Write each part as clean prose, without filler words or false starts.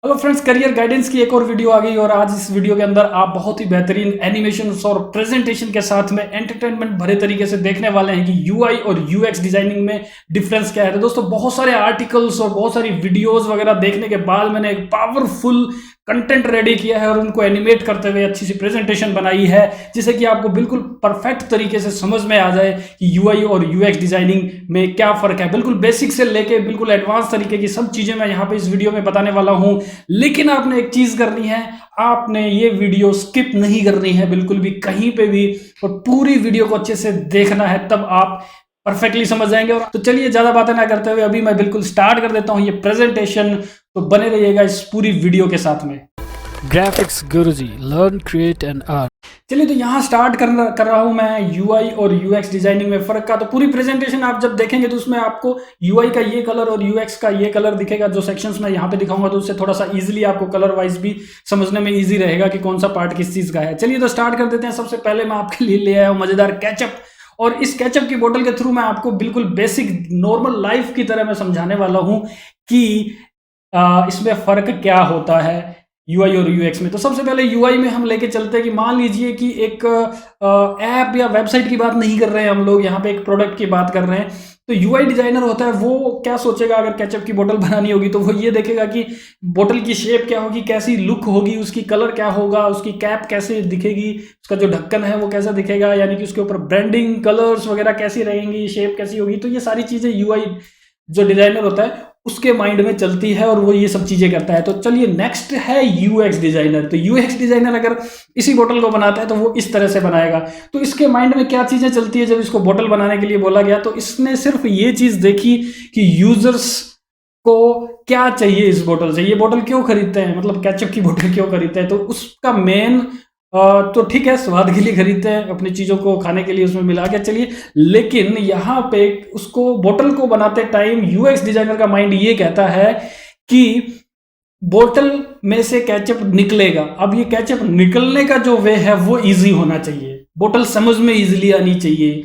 Hello friends, career guidance की एक और वीडियो आ गई और आज इस वीडियो के अंदर आप बहुत ही बेहतरीन एनिमेशंस और प्रेजेंटेशन के साथ में एंटरटेनमेंट भरे तरीके से देखने वाले हैं कि यूआई और यूएक्स डिजाइनिंग में डिफरेंस क्या है। तो दोस्तों, बहुत सारे आर्टिकल्स और बहुत सारी वीडियोस वगैरह देखने के बाद मैंने एक पावरफुल कंटेंट रेडी किया है और उनको एनिमेट करते हुए अच्छी सी प्रेजेंटेशन बनाई है, जिससे कि आपको बिल्कुल परफेक्ट तरीके से समझ में आ जाए कि यूआई और यूएक्स डिजाइनिंग में क्या फर्क है। बिल्कुल बेसिक से लेके बिल्कुल एडवांस तरीके की सब चीजें मैं यहाँ पे इस वीडियो में बताने वाला हूँ। लेकिन आपने एक चीज करनी है, आपने ये वीडियो स्किप नहीं करनी है बिल्कुल भी, कहीं पे भी, और पूरी वीडियो को अच्छे से देखना है, तब आप परफेक्टली समझ जाएंगे। और तो चलिए ज्यादा बातें ना करते हुए अभी मैं बिल्कुल स्टार्ट कर देता हूं ये प्रेजेंटेशन। तो बने रहिएगा इस पूरी वीडियो के साथ में। Graphics Guruji, learn create and earn. चलिए, तो यहाँ स्टार्ट कर रहा हूँ मैं यूआई और यूएक्स डिजाइनिंग में फर्क का। तो पूरी प्रेजेंटेशन आप जब देखेंगे तो उसमें आपको यूआई का ये कलर और यूएक्स का ये कलर दिखेगा। जो सेक्शंस मैं यहाँ पे दिखाऊंगा तो उससे थोड़ा सा इजीली आपको कलर वाइज भी समझने में इजी रहेगा कि कौन सा पार्ट किस चीज का है। चलिए, तो स्टार्ट कर देते हैं। सबसे पहले मैं आपके लिए ले आया हूँ मजेदार केचप, और इस केचप की बोतल के थ्रू मैं आपको बिल्कुल बेसिक नॉर्मल लाइफ की तरह मैं समझाने वाला हूँ कि इसमें फर्क क्या होता है यूआई और यूएक्स में। तो सबसे पहले यूआई में हम लेके चलते हैं कि मान लीजिए कि एक ऐप या वेबसाइट की बात नहीं कर रहे हैं हम लोग, यहाँ पे एक प्रोडक्ट की बात कर रहे हैं। तो यूआई डिजाइनर होता है, वो क्या सोचेगा, अगर केचप की बोतल बनानी होगी तो वो ये देखेगा कि बोतल की शेप क्या होगी, कैसी लुक होगी, उसकी कलर क्या होगा, उसकी कैप कैसे दिखेगी, उसका जो ढक्कन है वो कैसा दिखेगा, यानी कि उसके ऊपर ब्रांडिंग, कलर्स वगैरह कैसी रहेंगी, शेप कैसी होगी। तो ये सारी चीजें यूआई जो डिजाइनर होता है उसके माइंड में चलती है और वो ये सब चीजें करता है। तो चलिए, नेक्स्ट है यूएक्स डिजाइनर। तो यूएक्स डिजाइनर अगर इसी बोतल को बनाता है तो वो इस तरह से बनाएगा। तो इसके माइंड में क्या चीजें चलती है जब इसको बोतल बनाने के लिए बोला गया? तो इसने सिर्फ ये चीज देखी कि यूजर्स को क्या चाहिए इस बोतल से, ये बोतल क्यों खरीदते हैं, मतलब केचप की बोतल क्यों खरीदते हैं। तो उसका मेन तो ठीक है, स्वाद के लिए खरीदते हैं, अपनी चीजों को खाने के लिए उसमें मिला के, चलिए। लेकिन यहाँ पे उसको बोतल को बनाते टाइम यूएक्स डिजाइनर का माइंड ये कहता है कि बोतल में से केचप निकलेगा। अब ये केचप निकलने का जो वे है वो इजी होना चाहिए, बोतल समझ में इजीली आनी चाहिए,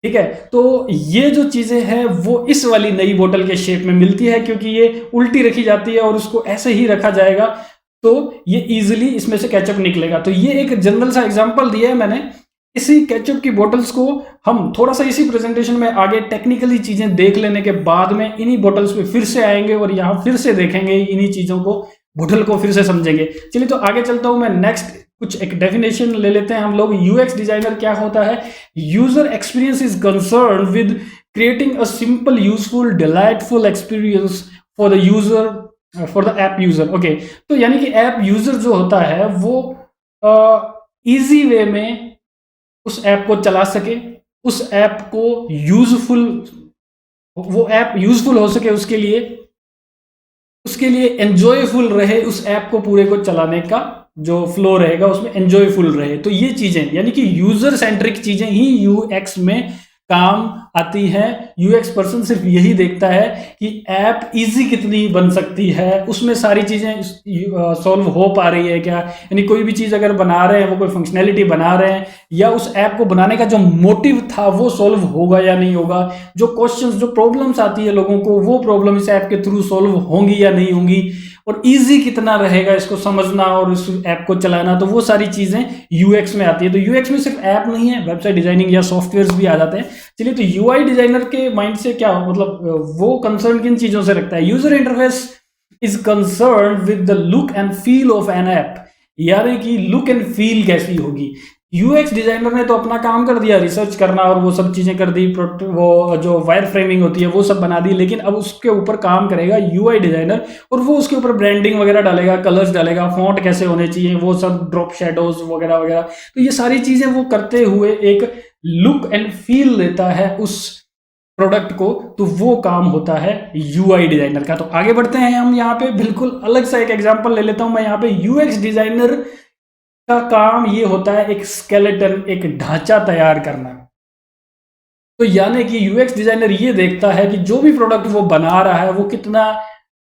ठीक है। तो ये जो चीजें हैं वो इस वाली नई बोतल के शेप में मिलती है, क्योंकि ये उल्टी रखी जाती है और उसको ऐसे ही रखा जाएगा तो ये इजीली इसमें से केचप निकलेगा। तो ये एक जनरल सा एग्जांपल दिया है मैंने। इसी केचप की बोतल्स को हम थोड़ा सा इसी प्रेजेंटेशन में आगे टेक्निकली चीजें देख लेने के बाद में इन्हीं बोतल्स पे फिर से आएंगे और यहाँ फिर से देखेंगे इन्हीं चीजों को, बोतल को फिर से समझेंगे। चलिए, तो आगे चलता हूं मैं। नेक्स्ट कुछ एक डेफिनेशन ले लेते हैं हम लोग। यूएक्स डिजाइनर क्या होता है? User experience is concern with creating a simple, useful, delightful experience for the user, for the app user. Okay, तो यानी कि ऐप यूजर जो होता है वो इजी वे में उस ऐप को चला सके, उस ऐप को यूजफुल, वो ऐप यूजफुल हो सके, उसके लिए एंजॉयफुल रहे, उस ऐप को पूरे को चलाने का जो फ्लो रहेगा उसमें एंजॉयफुल रहे। तो ये चीजें यानी कि यूजर सेंट्रिक चीजें ही यूएक्स में काम आती है। यूएक्स पर्सन सिर्फ यही देखता है कि ऐप इजी कितनी बन सकती है, उसमें सारी चीजें सॉल्व हो पा रही है क्या, यानी कोई भी चीज अगर बना रहे हैं, वो कोई फंक्शनैलिटी बना रहे हैं, या उस ऐप को बनाने का जो मोटिव था वो सॉल्व होगा या नहीं होगा, जो क्वेश्चंस, जो प्रॉब्लम्स आती है लोगों को, वो प्रॉब्लम इस ऐप के थ्रू सॉल्व होंगी या नहीं होंगी, और इजी कितना रहेगा इसको समझना और इस ऐप को चलाना। तो वो सारी चीजें यूएक्स में आती है। तो यूएक्स में सिर्फ ऐप नहीं है, वेबसाइट डिजाइनिंग या सॉफ्टवेयर्स भी आ जाते हैं। चलिए, तो यूआई डिजाइनर के माइंड से क्या, मतलब वो कंसर्न किन चीजों से रखता है? User interface is concern with the look and feel of an app, यानी कि लुक एंड फील कैसी होगी। यूएक्स डिजाइनर ने तो अपना काम कर दिया, रिसर्च करना और वो सब चीजें कर दी, वो जो वायर फ्रेमिंग होती है वो सब बना दी, लेकिन अब उसके ऊपर काम करेगा यूआई डिजाइनर, और वो उसके ऊपर ब्रांडिंग वगैरह डालेगा, कलर्स डालेगा, फॉन्ट कैसे होने चाहिए, वो सब ड्रॉप शेडोज वगैरह वगैरह। तो ये सारी चीजें वो करते हुए एक लुक एंड फील देता है उस प्रोडक्ट को, तो वो काम होता है यूआई डिजाइनर का। तो आगे बढ़ते हैं हम। यहाँ पे बिल्कुल अलग सा एक एग्जांपल ले लेता हूं मैं। यहाँ पे यूएक्स डिजाइनर का काम ये होता है एक स्केलेटन, एक ढांचा तैयार करना। तो यानी कि यूएक्स डिजाइनर ये देखता है कि जो भी प्रोडक्ट वो बना रहा है वो कितना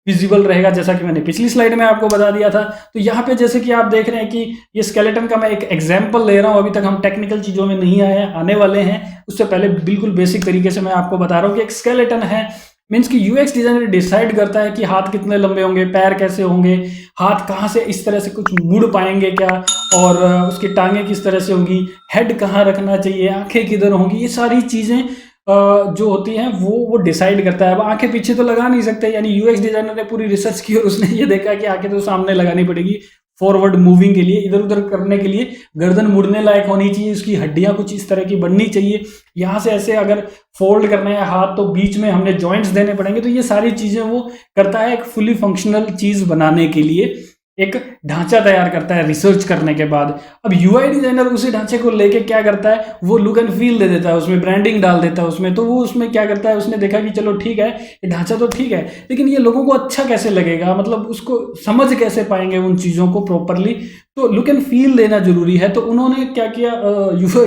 विजिबल रहेगा, जैसा कि मैंने पिछली स्लाइड में आपको बता दिया था। तो यहाँ पे जैसे कि आप देख रहे हैं कि ये स्केलेटन का मैं एक एग्जांपल ले रहा हूँ। अभी तक हम टेक्निकल चीजों में नहीं आए, आने वाले हैं। उससे पहले बिल्कुल बेसिक तरीके से मैं आपको बता रहा हूँ कि एक स्केलेटन है, मीन्स कि यूएक्स डिजाइनर डिसाइड करता है कि हाथ कितने लंबे होंगे, पैर कैसे होंगे, हाथ कहाँ से इस तरह से कुछ मुड़ पाएंगे क्या, और उसकी टांगें किस तरह से होंगी, हेड कहाँ रखना चाहिए, आंखें किधर होंगी, ये सारी चीज़ें जो होती हैं वो डिसाइड करता है। अब आंखें पीछे तो लगा नहीं सकते, यानी यूएक्स डिजाइनर ने पूरी रिसर्च की और उसने ये देखा कि आंखें तो सामने लगानी पड़ेगी फॉरवर्ड मूविंग के लिए, इधर उधर करने के लिए गर्दन मुड़ने लायक होनी चाहिए, उसकी हड्डियां कुछ इस तरह की बननी चाहिए, यहाँ से ऐसे अगर फोल्ड करना है हाथ तो बीच में हमने जॉइंट्स देने पड़ेंगे। तो ये सारी चीज़ें वो करता है एक फुली फंक्शनल चीज़ बनाने के लिए, एक ढांचा तैयार करता है रिसर्च करने के बाद। अब यूआई डिजाइनर उसी ढांचे को लेके क्या करता है, वो लुक एंड फील दे देता है, उसमें ब्रांडिंग डाल देता है उसमें। तो वो उसमें क्या करता है, उसने देखा कि चलो ठीक है ये ढांचा तो ठीक है, लेकिन ये लोगों को अच्छा कैसे लगेगा, मतलब उसको समझ कैसे पाएंगे उन चीज़ों को प्रॉपरली, तो लुक एंड फील देना जरूरी है। तो उन्होंने क्या किया,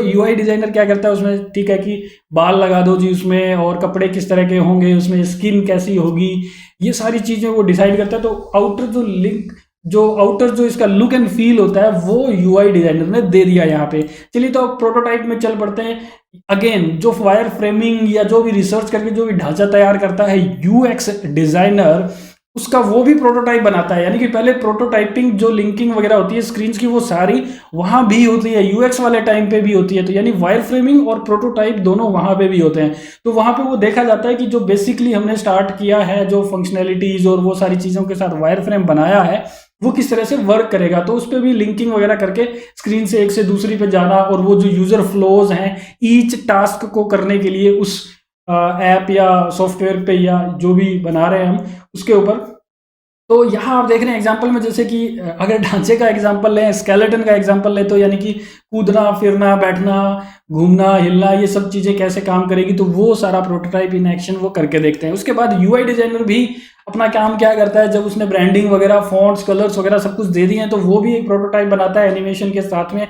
यूआई डिजाइनर क्या करता है उसमें, ठीक है कि बाल लगा दो जी उसमें, और कपड़े किस तरह के होंगे उसमें, स्किन कैसी होगी, ये सारी चीज़ें वो डिसाइड करता है। तो आउटर जो इसका लुक एंड फील होता है वो यूआई डिजाइनर ने दे दिया यहाँ पे। चलिए तो अब प्रोटोटाइप में चल पड़ते हैं। अगेन जो वायर फ्रेमिंग या जो भी रिसर्च करके जो भी ढांचा तैयार करता है यूएक्स डिजाइनर, उसका वो भी प्रोटोटाइप बनाता है। यानी कि पहले प्रोटोटाइपिंग जो लिंकिंग वगैरह होती है स्क्रीन्स की वो सारी वहां भी होती है, यूएक्स वाले टाइम पे भी होती है। तो यानी वायर फ्रेमिंग और प्रोटोटाइप दोनों वहां पे भी होते हैं। तो वहां पे वो देखा जाता है कि जो बेसिकली हमने स्टार्ट किया है, जो फंक्शनैलिटीज और वो सारी चीजों के साथ वायर फ्रेम बनाया है, वो किस तरह से वर्क करेगा। तो उस पर भी लिंकिंग वगैरह करके स्क्रीन से एक से दूसरी पे जाना, और वो जो यूजर फ्लोज हैं ईच टास्क को करने के लिए उस ऐप या सॉफ्टवेयर पे या जो भी बना रहे हैं हम उसके ऊपर। तो यहाँ आप देख रहे हैं एग्जाम्पल में, जैसे कि अगर ढांचे का एग्जाम्पल लें, स्केलेटन का एग्जाम्पल लें, तो यानी कि कूदना फिरना बैठना घूमना हिलना ये सब चीज़ें कैसे काम करेगी, तो वो सारा प्रोटोटाइप इन एक्शन वो करके देखते हैं। उसके बाद यूआई डिजाइनर भी अपना काम क्या करता है, जब उसने ब्रांडिंग वगैरह फॉन्ट्स कलर्स वगैरह सब कुछ दे दिए हैं, तो वो भी एक प्रोटोटाइप बनाता है एनिमेशन के साथ में।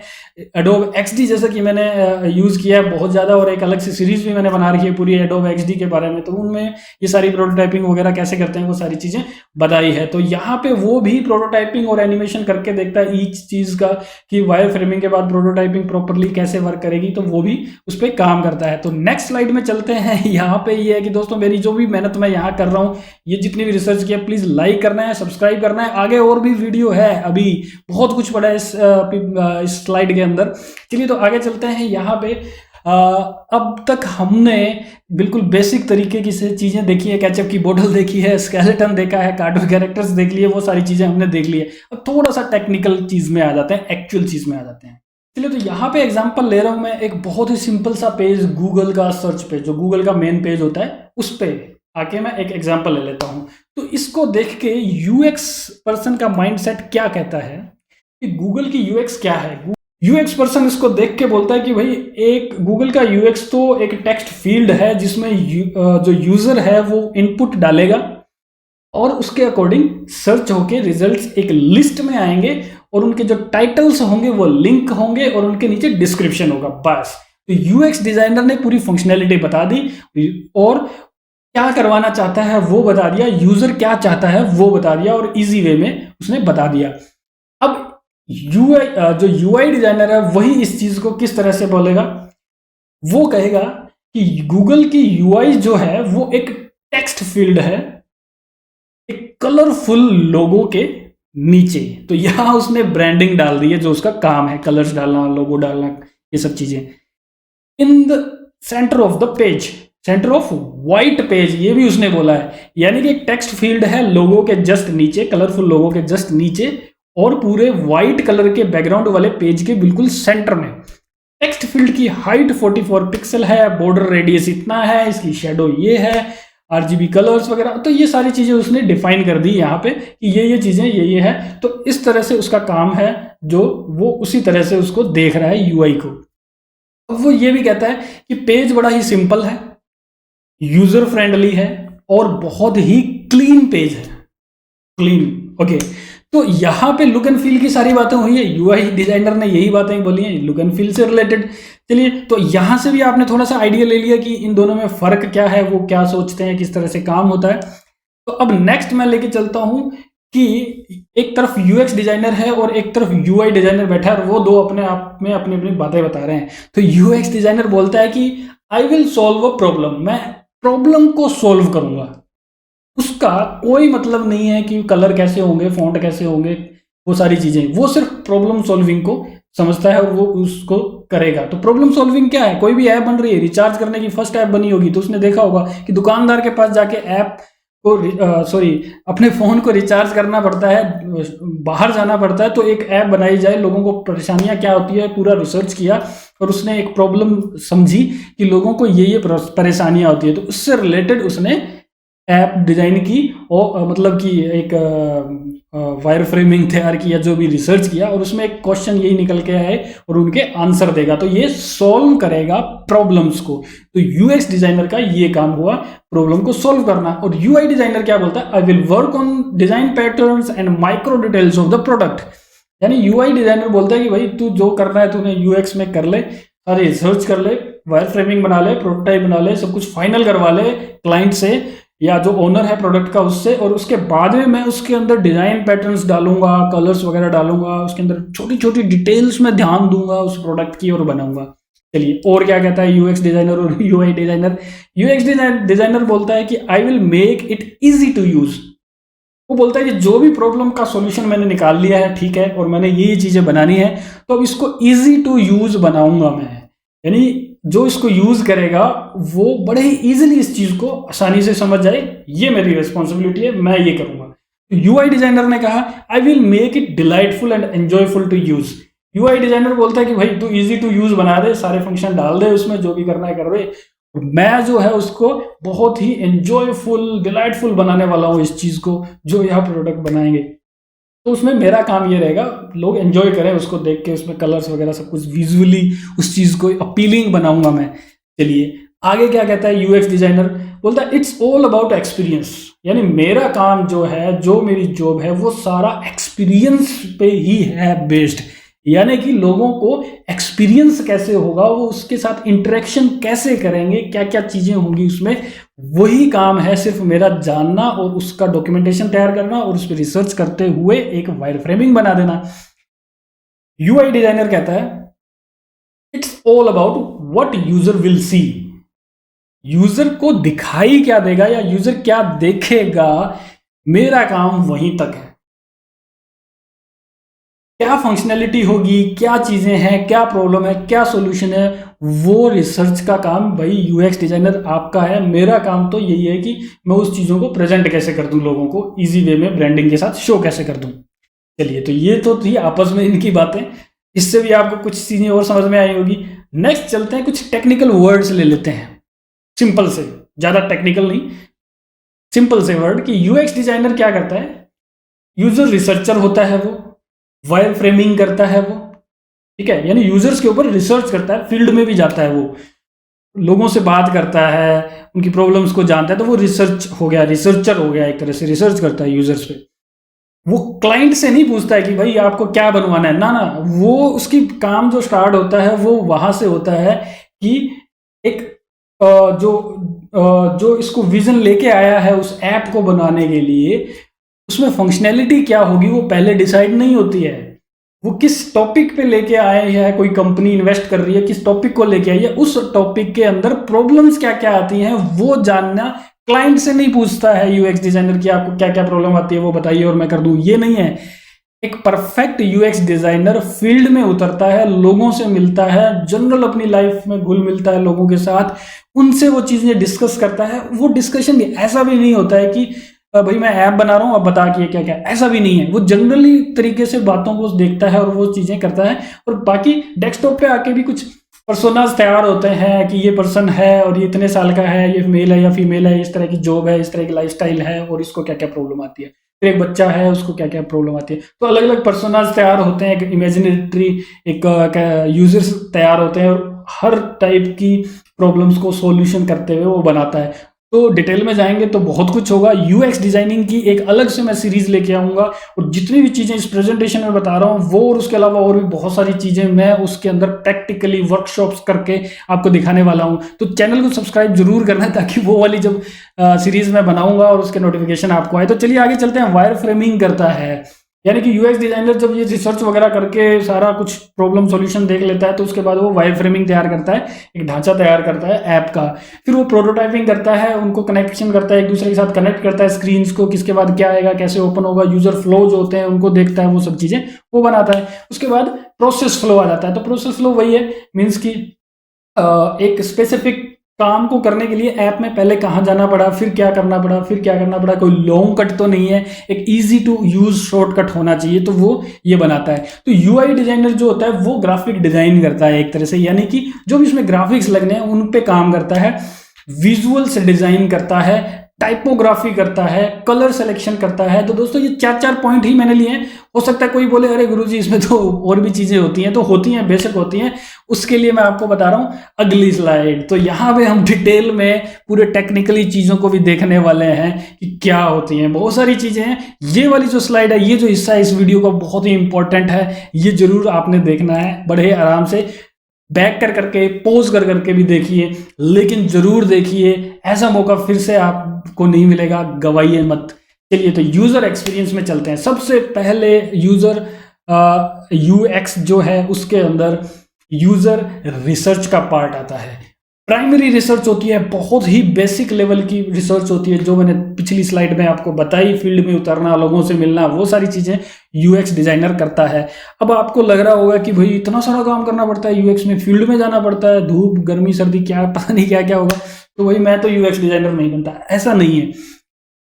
एडोब एक्सडी जैसा कि मैंने यूज़ किया है बहुत ज़्यादा, और एक अलग से सीरीज भी मैंने बना रखी है पूरी एडोब एक्सडी के बारे में, तो उनमें ये सारी प्रोटोटाइपिंग वगैरह कैसे करते हैं वो सारी चीज़ें बताई है। तो यहाँ पे वो भी प्रोटोटाइपिंग और एनिमेशन करके देखता है ईच चीज़ का, कि वायर फ्रेमिंग के बाद प्रोटोटाइपिंग प्रॉपरली कैसे वर्क करेगी, तो वो भी उस पर काम करता है। तो नेक्स्ट स्लाइड में चलते हैं। यहाँ पे ये है कि दोस्तों मेरी जो भी मेहनत मैं यहाँ कर रहा हूँ, ये जितनी भी रिसर्च की है, प्लीज लाइक करना है, सब्सक्राइब करना है। आगे और भी वीडियो है, अभी बहुत कुछ पड़ा है इस स्लाइड के अंदर। चलिए तो आगे चलते हैं। यहाँ पे अब तक हमने बिल्कुल बेसिक तरीके की से चीज़ें देखी है, केचप की बोतल देखी है, स्केलेटन देखा है, कार्टून कैरेक्टर्स देख लिए, वो सारी चीज़ें हमने देख ली है। अब थोड़ा सा टेक्निकल चीज़ में आ जाते हैं, एक्चुअल चीज़ में आ जाते हैं। चलिए तो यहाँ पे एग्जांपल ले रहा हूँ मैं, एक बहुत ही सिंपल सा पेज, गूगल का सर्च पेज, जो गूगल का मेन पेज होता है, उस पे आके मैं एक एग्जांपल ले लेता हूँ। तो इसको देख के यूएक्स पर्सन का माइंडसेट क्या कहता है कि गूगल की यूएक्स क्या है। यूएक्स पर्सन इसको देख के बोलता है कि भाई एक गूगल का यूएक्स तो एक टेक्स्ट फील्ड है, जिसमें जो यूजर है वो इनपुट डालेगा और उसके अकॉर्डिंग सर्च होके रिजल्ट्स एक लिस्ट में आएंगे, और उनके जो टाइटल्स होंगे वो लिंक होंगे, और उनके नीचे डिस्क्रिप्शन होगा, बस। तो यूएक्स डिजाइनर ने पूरी फंक्शनैलिटी बता दी, और क्या करवाना चाहता है वो बता दिया, यूजर क्या चाहता है वो बता दिया, और इजी वे में उसने बता दिया। अब जो यूआई डिजाइनर है वही इस चीज को किस तरह से बोलेगा, वो कहेगा कि गूगल की यूआई जो है वो एक टेक्स्ट फील्ड है एक कलरफुल लोगो के नीचे। तो यहां उसने ब्रांडिंग डाल दी है, जो उसका काम है, कलर्स डालना, लोगो डालना, ये सब चीजें। In the centre of the page, centre of white page, ये भी उसने बोला है, यानी कि एक टेक्स्ट फील्ड है लोगो के जस्ट नीचे, कलरफुल लोगो के जस्ट नीचे, और पूरे व्हाइट कलर के बैकग्राउंड वाले पेज के बिल्कुल सेंटर में। टेक्स्ट फील्ड की हाइट 44 पिक्सल है, बॉर्डर रेडियस इतना है, इसकी शेडो ये है, आरजीबी कलर्स वगैरह, तो ये सारी चीजें उसने डिफाइन कर दी यहाँ पे कि ये चीजें ये है। तो इस तरह से उसका काम है, जो वो उसी तरह से उसको देख रहा है यूआई को। अब वो ये भी कहता है कि पेज बड़ा ही सिंपल है, यूजर फ्रेंडली है, और बहुत ही क्लीन पेज है, क्लीन। ओके, तो यहाँ पे लुक एंड फील की सारी बातें हुई है, यूआई डिजाइनर ने यही बातें बोली हैं लुक एंड फील से रिलेटेड। चलिए तो यहाँ से भी आपने थोड़ा सा आइडिया ले लिया कि इन दोनों में फर्क क्या है, वो क्या सोचते हैं, किस तरह से काम होता है। तो अब नेक्स्ट मैं लेके चलता हूँ कि एक तरफ यूएक्स डिजाइनर है और एक तरफ यूआई डिजाइनर बैठा है, और वो दो अपने आप में अपनी अपनी बातें बता रहे हैं। तो यूएक्स डिजाइनर बोलता है कि I will solve a problem, मैं प्रॉब्लम को सॉल्व करूंगा। उसका कोई मतलब नहीं है कि कलर कैसे होंगे, फॉन्ट कैसे होंगे, वो सारी चीजें। वो सिर्फ प्रॉब्लम सॉल्विंग को समझता है और वो उसको करेगा। तो प्रॉब्लम सॉल्विंग क्या है? कोई भी ऐप बन रही है, रिचार्ज करने की फर्स्ट ऐप बनी होगी तो उसने देखा होगा कि दुकानदार के पास जाके ऐप को अपने फोन को रिचार्ज करना पड़ता है, बाहर जाना पड़ता है। तो एक ऐप बनाई जाए, लोगों को परेशानियां क्या होती है पूरा रिसर्च किया और उसने एक प्रॉब्लम समझी कि लोगों को ये परेशानियां होती है, तो उससे रिलेटेड उसने ऐप डिजाइन की और मतलब कि एक वायर फ्रेमिंग तैयार किया, जो भी रिसर्च किया, और उसमें एक क्वेश्चन यही निकल के आए और उनके आंसर देगा। तो ये सॉल्व करेगा प्रॉब्लम्स को। तो यूएक्स डिजाइनर का ये काम हुआ, प्रॉब्लम को सॉल्व करना। और यूआई डिजाइनर क्या बोलता है? I will work on design patterns and micro details of the product. यानी यूआई डिजाइनर बोलता है कि भाई तू जो करना है तूने यूएक्स में कर ले, सारे रिसर्च कर ले, वायर फ्रेमिंग बना ले, प्रोटोटाइप बना ले, सब कुछ फाइनल करवा ले क्लाइंट से या जो ओनर है प्रोडक्ट का उससे, और उसके बाद में मैं उसके अंदर डिजाइन पैटर्न्स डालूंगा, कलर्स वगैरह डालूंगा, उसके अंदर छोटी छोटी डिटेल्स में ध्यान दूंगा उस प्रोडक्ट की और बनाऊंगा। चलिए और क्या कहता है यूएक्स डिजाइनर और यूआई डिजाइनर? यूएक्स डिजाइनर बोलता है कि I will make it easy to use. वो बोलता है कि जो भी प्रॉब्लम का सॉल्यूशन मैंने निकाल लिया है, ठीक है, और मैंने ये चीजें बनानी है, तो अब इसको इजी टू यूज बनाऊंगा मैं। यानी जो इसको यूज करेगा वो बड़े ही इजीली इस चीज को आसानी से समझ जाए, ये मेरी रिस्पॉन्सिबिलिटी है, मैं ये करूंगा। तो यूआई डिजाइनर ने कहा I will make it delightful and enjoyful to use. UI designer बोलता है कि भाई तू इजी टू यूज बना दे, सारे फंक्शन डाल दे उसमें, जो भी करना है कर दे, मैं जो है उसको बहुत ही एंजॉयफुल डिलाइटफुल बनाने वाला हूँ इस चीज को, जो यह प्रोडक्ट बनाएंगे। तो उसमें मेरा काम ये रहेगा लोग एंजॉय करें उसको देख के, उसमें कलर्स वगैरह सब कुछ विजुअली उस चीज को अपीलिंग बनाऊंगा मैं। चलिए आगे क्या कहता है यूएक्स डिजाइनर? बोलता है इट्स ऑल अबाउट एक्सपीरियंस। यानी मेरा काम जो है, जो मेरी जॉब है, वो सारा एक्सपीरियंस पे ही है बेस्ड। यानी कि लोगों को एक्सपीरियंस कैसे होगा, वो उसके साथ इंटरेक्शन कैसे करेंगे, क्या क्या चीजें होंगी उसमें, वही काम है सिर्फ मेरा जानना और उसका डॉक्यूमेंटेशन तैयार करना और उस पर रिसर्च करते हुए एक वायर फ्रेमिंग बना देना। यूआई डिजाइनर कहता है it's all about what user will see. User को दिखाई क्या देगा या यूजर क्या देखेगा, मेरा काम वहीं तक है। क्या फंक्शनैलिटी होगी, क्या चीजें हैं, क्या प्रॉब्लम है, क्या सॉल्यूशन है, वो रिसर्च का काम भाई यूएक्स डिजाइनर आपका है। मेरा काम तो यही है कि मैं उस चीजों को प्रेजेंट कैसे कर दूं, लोगों को इजी वे में ब्रांडिंग के साथ शो कैसे कर दूं। चलिए तो ये तो थी आपस में इनकी बातें, इससे भी आपको कुछ चीजें और समझ में आई होगी। नेक्स्ट चलते हैं, कुछ टेक्निकल वर्ड्स ले लेते हैं, सिंपल से, ज्यादा टेक्निकल नहीं, सिंपल से वर्ड। कि यूएक्स डिजाइनर क्या करता है? यूजर रिसर्चर होता है, वो वायर फ्रेमिंग करता है वो, ठीक है, यानी यूजर्स के ऊपर रिसर्च करता है, फील्ड में भी जाता है, वो लोगों से बात करता है, उनकी प्रॉब्लम्स को जानता है, तो वो रिसर्च हो गया, रिसर्चर हो गया, एक तरह से रिसर्च करता है यूजर्स पे। वो क्लाइंट से नहीं पूछता है कि भाई आपको क्या बनवाना है, ना ना, वो उसकी काम जो स्टार्ट होता है वो वहां से होता है कि एक जो इसको विजन लेके आया है उस ऐप को बनाने के लिए, उसमें फंक्शनैलिटी क्या होगी वो पहले डिसाइड नहीं होती है। वो किस टॉपिक पे लेके आए हैं, कोई कंपनी इन्वेस्ट कर रही है, किस टॉपिक को लेके आई है, उस टॉपिक के अंदर प्रॉब्लम्स क्या क्या आती हैं वो जानना क्लाइंट से नहीं पूछता है यूएक्स डिजाइनर कि आपको क्या क्या प्रॉब्लम आती है वो बताइए और मैं कर दूं, ये नहीं है। एक परफेक्ट यूएक्स डिजाइनर फील्ड में उतरता है, लोगों से मिलता है, जनरल अपनी लाइफ में घुल मिलता है लोगों के साथ, उनसे वो चीजें डिस्कस करता है। वो डिस्कशन ऐसा भी नहीं होता है कि भाई मैं ऐप बना रहा हूँ अब बता कि क्या क्या, ऐसा भी नहीं है। वो जनरली तरीके से बातों को देखता है और वो चीजें करता है। और बाकी डेस्कटॉप पे आके भी कुछ पर्सोनास तैयार होते हैं कि ये पर्सन है और ये इतने साल का है, ये मेल है या फीमेल है, इस तरह की जॉब है, इस तरह की लाइफस्टाइल है और इसको क्या क्या प्रॉब्लम आती है, फिर एक बच्चा है उसको क्या क्या प्रॉब्लम आती है। तो अलग अलग पर्सोनास तैयार होते हैं, एक इमेजिनेटरी एक यूजर्स तैयार होते हैं और हर टाइप की प्रॉब्लम्स को सॉल्यूशन करते हुए वो बनाता है। तो डिटेल में जाएंगे तो बहुत कुछ होगा। यूएक्स डिजाइनिंग की एक अलग से मैं सीरीज लेके आऊंगा और जितनी भी चीजें इस प्रेजेंटेशन में बता रहा हूँ वो और उसके अलावा और भी बहुत सारी चीजें मैं उसके अंदर प्रैक्टिकली वर्कशॉप्स करके आपको दिखाने वाला हूँ। तो चैनल को सब्सक्राइब जरूर करना है ताकि वो वाली जब सीरीज में बनाऊंगा और उसके नोटिफिकेशन आपको आए। तो चलिए आगे चलते हैं। वायर फ्रेमिंग करता है यानी कि यूएक्स डिजाइनर जब ये रिसर्च वगैरह करके सारा कुछ प्रॉब्लम सॉल्यूशन देख लेता है तो उसके बाद वो वायर फ्रेमिंग तैयार करता है, एक ढांचा तैयार करता है ऐप का। फिर वो प्रोटोटाइपिंग करता है, उनको कनेक्शन करता है, एक दूसरे के साथ कनेक्ट करता है स्क्रीन्स को, किसके बाद क्या आएगा, कैसे ओपन होगा, यूजर फ्लो जो होते हैं उनको देखता है, वो सब चीजें वो बनाता है। उसके बाद प्रोसेस फ्लो आ जाता है। तो प्रोसेस फ्लो वही है, मीन्स की एक स्पेसिफिक काम को करने के लिए ऐप में पहले कहाँ जाना पड़ा, फिर क्या करना पड़ा, फिर क्या करना पड़ा, कोई लॉन्ग कट तो नहीं है, एक इजी टू यूज शॉर्टकट होना चाहिए, तो वो ये बनाता है। तो यूआई डिजाइनर जो होता है वो ग्राफिक डिजाइन करता है एक तरह से, यानी कि जो भी इसमें ग्राफिक्स लगने हैं उन पे काम करता है, विजुअल्स डिजाइन करता है, टाइपोग्राफी करता है, कलर सिलेक्शन करता है। तो दोस्तों ये 4 पॉइंट ही मैंने लिए हैं। हो सकता है कोई बोले अरे गुरुजी इसमें तो और भी चीजें होती हैं, तो होती हैं, बेशक होती हैं, उसके लिए मैं आपको बता रहा हूं अगली स्लाइड। तो यहाँ पे हम डिटेल में पूरे टेक्निकली चीजों को भी देखने वाले हैं कि क्या होती हैं, बहुत सारी चीजें हैं। ये वाली जो स्लाइड है, ये जो हिस्सा है इस वीडियो का बहुत ही इंपॉर्टेंट है, ये जरूर आपने देखना है, बड़े आराम से बैक कर करके, पोज कर करके भी देखिए, लेकिन जरूर देखिए, ऐसा मौका फिर से आपको नहीं मिलेगा, गवाइए मत। चलिए तो यूजर एक्सपीरियंस में चलते हैं। सबसे पहले यूजर यूएक्स जो है उसके अंदर यूजर रिसर्च का पार्ट आता है। प्राइमरी रिसर्च होती है, बहुत ही बेसिक लेवल की रिसर्च होती है, जो मैंने पिछली स्लाइड में आपको बताई, फील्ड में उतरना, लोगों से मिलना, वो सारी चीजें यूएक्स डिजाइनर करता है। अब आपको लग रहा होगा कि भाई इतना सारा काम करना पड़ता है यूएक्स में, फील्ड में जाना पड़ता है, धूप गर्मी सर्दी क्या पता नहीं क्या क्या होगा, तो वही मैं तो यूएक्स डिजाइनर नहीं बनता, ऐसा नहीं है।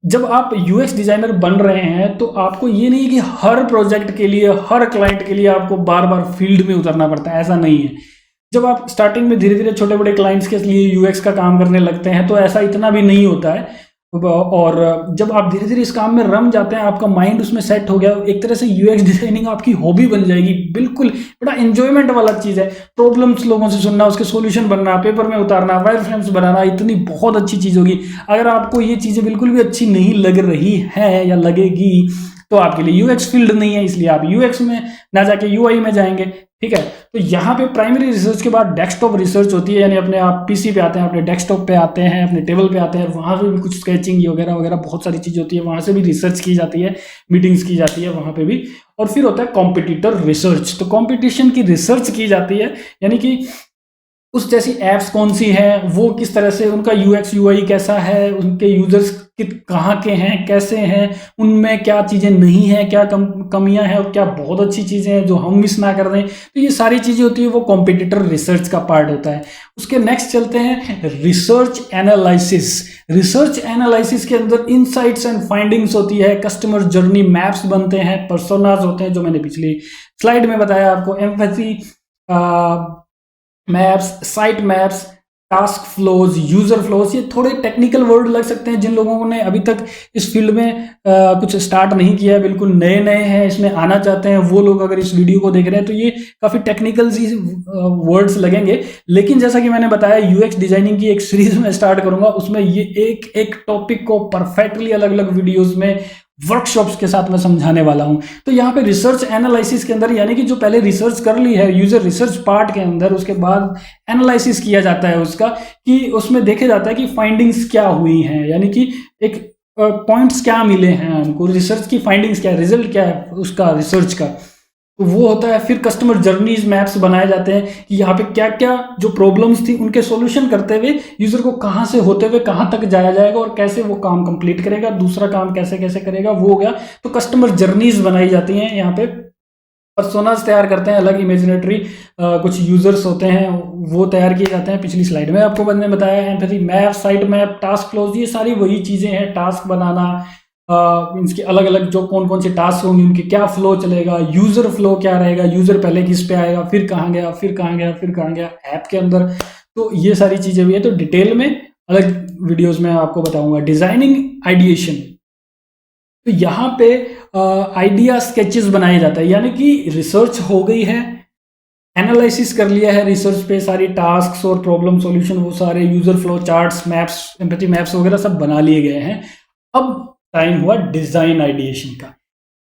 जब आप यूएक्स डिजाइनर बन रहे हैं तो आपको ये नहीं है कि हर प्रोजेक्ट के लिए, हर क्लाइंट के लिए आपको बार बार फील्ड में उतरना पड़ता है, ऐसा नहीं है। जब आप स्टार्टिंग में धीरे धीरे छोटे बड़े क्लाइंट्स के लिए यूएक्स का काम करने लगते हैं तो ऐसा इतना भी नहीं होता है, और जब आप धीरे धीरे इस काम में रम जाते हैं, आपका माइंड उसमें सेट हो गया, एक तरह से यूएक्स डिजाइनिंग आपकी हॉबी बन जाएगी, बिल्कुल बड़ा एंजॉयमेंट वाला चीज़ है। प्रॉब्लम्स लोगों से सुनना, उसके सॉल्यूशन बनना, पेपर में उतारना, वायर फ्रेम्स बनाना, इतनी बहुत अच्छी चीज़ होगी। अगर आपको ये चीज़ें बिल्कुल भी अच्छी नहीं लग रही है या लगेगी तो आपके लिए यूएक्स फील्ड नहीं है, इसलिए आप यूएक्स में ना जाके यूआई में जाएंगे, ठीक है। तो यहाँ पे प्राइमरी रिसर्च के बाद डेस्कटॉप रिसर्च होती है, यानी अपने आप पीसी पे आते हैं, अपने डेस्कटॉप पे आते हैं, अपने टेबल पे आते हैं, वहाँ पे भी कुछ स्केचिंग वगैरह वगैरह बहुत सारी चीज़ होती है, वहाँ से भी रिसर्च की जाती है, मीटिंग्स की जाती है वहाँ पे भी। और फिर होता है कॉम्पिटिटर रिसर्च, तो कॉम्पिटिशन की रिसर्च की जाती है, यानी कि उस जैसी एप्स कौन सी हैं, वो किस तरह से, उनका यूएक्स यूआई कैसा है, उनके यूजर्स कहाँ के हैं, कैसे हैं, उनमें क्या चीज़ें नहीं हैं, क्या कमियां हैं और क्या बहुत अच्छी चीज़ें हैं जो हम मिस ना कर दें। तो ये सारी चीज़ें होती है, वो कॉम्पिटिटर रिसर्च का पार्ट होता है। उसके नेक्स्ट चलते हैं रिसर्च एनालिसिस। रिसर्च एनालिसिस के अंदर इनसाइट्स एंड फाइंडिंग्स होती है, कस्टमर जर्नी मैप्स बनते हैं, पर्सोनाज होते हैं, जो मैंने पिछली स्लाइड में बताया आपको, empathy maps, site maps, task flows, user flows. ये थोड़े टेक्निकल वर्ड लग सकते हैं जिन लोगों ने अभी तक इस फील्ड में कुछ स्टार्ट नहीं किया है, बिल्कुल नए नए हैं, इसमें आना चाहते हैं, वो लोग अगर इस वीडियो को देख रहे हैं तो ये काफ़ी टेक्निकल सी वर्ड्स लगेंगे। लेकिन जैसा कि मैंने बताया, यूएक्स डिजाइनिंग की एक सीरीज में स्टार्ट करूंगा, उसमें ये एक एक टॉपिक को परफेक्टली अलग अलग वीडियोज में वर्कशॉप्स के साथ मैं समझाने वाला हूं। तो यहाँ पे रिसर्च एनालिसिस के अंदर, यानी कि जो पहले रिसर्च कर ली है यूजर रिसर्च पार्ट के अंदर, उसके बाद एनालिसिस किया जाता है उसका, कि उसमें देखा जाता है कि फाइंडिंग्स क्या हुई हैं, यानी कि एक पॉइंट्स क्या मिले हैं हमको, रिसर्च की फाइंडिंग्स क्या है, रिजल्ट क्या है उसका रिसर्च का, तो वो होता है। फिर कस्टमर जर्नीज मैप्स बनाए जाते हैं कि यहाँ पे क्या क्या जो प्रॉब्लम्स थी उनके सॉल्यूशन करते हुए यूजर को कहाँ से होते हुए कहाँ तक जाया जाएगा और कैसे वो काम कंप्लीट करेगा, दूसरा काम कैसे कैसे करेगा, वो हो गया। तो कस्टमर जर्नीज बनाई जाती हैं, यहाँ पे पर्सोनास तैयार करते हैं, अलग इमेजिनेटरी कुछ यूजर्स होते हैं वो तैयार किए जाते हैं। पिछली स्लाइड में आपको मैंने बताया, empathy map, site map, task flows, ये सारी वही चीज़ें हैं। टास्क बनाना, इनके अलग अलग जो कौन कौन से टास्क होंगे उनके क्या फ्लो चलेगा, यूजर फ्लो क्या रहेगा, यूजर पहले किस पे आएगा, फिर कहाँ गया, फिर कहाँ गया, फिर कहाँ गया ऐप के अंदर। तो ये सारी चीज़ें भी है, तो डिटेल में अलग वीडियोस में आपको बताऊंगा। डिजाइनिंग आइडिएशन, तो यहाँ पे आइडिया स्केचेस बनाया जाता है, यानी कि रिसर्च हो गई है, एनालिसिस कर लिया है रिसर्च पे, सारी टास्क्स और प्रॉब्लम सॉल्यूशन वो सारे, user flow charts, maps, empathy maps वगैरह सब बना लिए गए हैं। अब टाइम हुआ डिजाइन आइडिएशन का।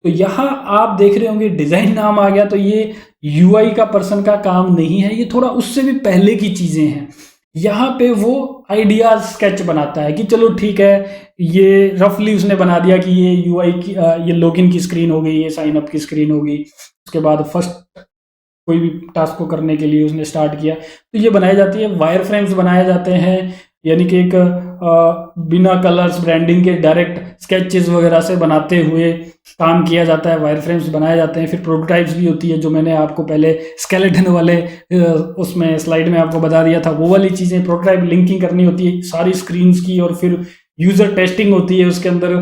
तो यहाँ आप देख रहे होंगे डिजाइन नाम आ गया, तो ये यूआई का पर्सन का काम नहीं है, ये थोड़ा उससे भी पहले की चीजें हैं। यहाँ पे वो आइडियाज स्केच बनाता है कि चलो ठीक है, ये रफली उसने बना दिया कि ये यूआई की ये लॉगिन की स्क्रीन हो गई, ये साइन अप की स्क्रीन हो गई। उसके बाद फर्स्ट कोई भी टास्क को करने के लिए उसने स्टार्ट किया, तो ये बनाई जाती है। वायर फ्रेम्स बनाए जाते हैं, यानी कि एक बिना कलर्स ब्रांडिंग के डायरेक्ट स्केचेस वगैरह से बनाते हुए काम किया जाता है, वायर फ्रेम्स बनाए जाते हैं। फिर प्रोटोटाइप्स भी होती है, जो मैंने आपको पहले स्केलेटन वाले उसमें स्लाइड में आपको बता दिया था, वो वाली चीज़ें। प्रोटोटाइप लिंकिंग करनी होती है सारी स्क्रीन्स की, और फिर यूज़र टेस्टिंग होती है उसके अंदर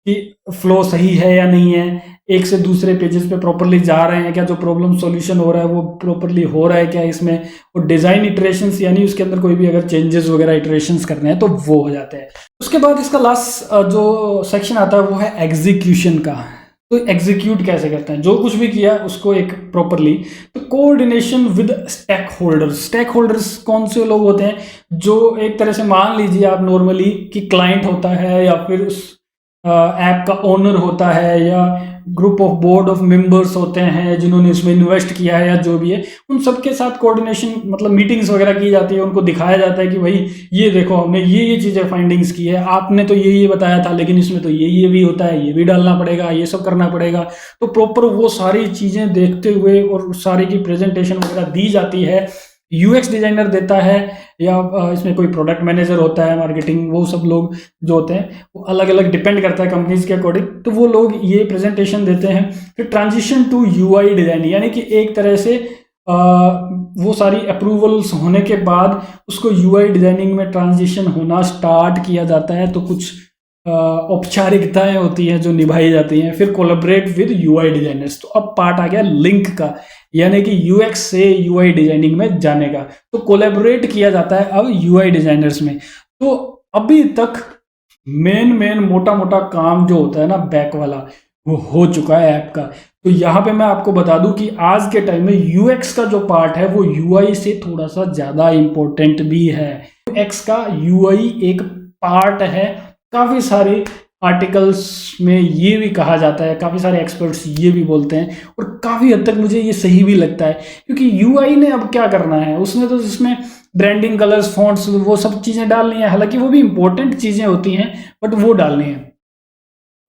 कि फ्लो सही है या नहीं है, एक से दूसरे पेजेस पे प्रॉपरली जा रहे हैं क्या, जो प्रॉब्लम सॉल्यूशन हो रहा है वो प्रॉपरली हो रहा है क्या इसमें। और डिज़ाइन इटरेशंस, यानी उसके अंदर कोई भी अगर चेंजेस वगैरह इटरेशंस करने हैं तो वो हो जाते हैं। उसके बाद इसका लास्ट जो सेक्शन आता है वो है एग्जीक्यूशन का। तो एग्जीक्यूट कैसे करते हैं, जो कुछ भी किया उसको एक प्रॉपरली। तो coordination with stakeholders. Stakeholders कौन से लोग होते हैं, जो एक तरह से मान लीजिए आप नॉर्मली कि क्लाइंट होता है, या फिर उस ऐप का ओनर होता है, या group of board of members होते हैं जिन्होंने इसमें इन्वेस्ट किया है, या जो भी है, उन सबके साथ कोऑर्डिनेशन मतलब मीटिंग्स वगैरह की जाती है। उनको दिखाया जाता है कि भाई ये देखो हमने ये चीज़ें फाइंडिंग्स की है, आपने तो ये बताया था, लेकिन इसमें तो ये भी होता है, ये भी डालना पड़ेगा, ये सब करना पड़ेगा। तो प्रॉपर वो सारी चीज़ें देखते हुए और सारी की प्रेजेंटेशन वगैरह दी जाती है। यूएक्स डिजाइनर देता है, या इसमें कोई प्रोडक्ट मैनेजर होता है, मार्केटिंग, वो सब लोग जो होते हैं वो अलग अलग डिपेंड करता है कंपनीज के अकॉर्डिंग, तो वो लोग ये प्रेजेंटेशन देते हैं। फिर ट्रांजिशन टू यूआई डिजाइन, यानी कि एक तरह से वो सारी अप्रूवल्स होने के बाद उसको यूआई डिजाइनिंग में ट्रांजिशन होना स्टार्ट किया जाता है। तो कुछ औपचारिकताएं होती हैं जो निभाई जाती हैं। फिर कोलैबोरेट विद यूआई डिजाइनर्स। तो अब पार्ट आ गया लिंक का, यानी कि यूएक्स से यूआई डिजाइनिंग में जाने का। तो कोलैबोरेट किया जाता है अब यूआई डिजाइनर्स में। तो अभी तक मेन मोटा मोटा काम जो होता है ना बैक वाला, वो हो चुका है ऐप का। तो यहाँ पे मैं आपको बता दूं कि आज के टाइम में यूएक्स का जो पार्ट है वो यूआई से थोड़ा सा ज़्यादा इम्पोर्टेंट भी है। यूएक्स का यूआई एक पार्ट है। काफ़ी सारे आर्टिकल्स में ये भी कहा जाता है, काफ़ी सारे एक्सपर्ट्स ये भी बोलते हैं, और काफ़ी हद तक मुझे ये सही भी लगता है। क्योंकि यूआई ने अब क्या करना है, उसने तो इसमें ब्रांडिंग, कलर्स, फॉन्ट्स, वो सब चीज़ें डालनी है। हालांकि वो भी इंपॉर्टेंट चीज़ें होती हैं, बट वो डालनी है।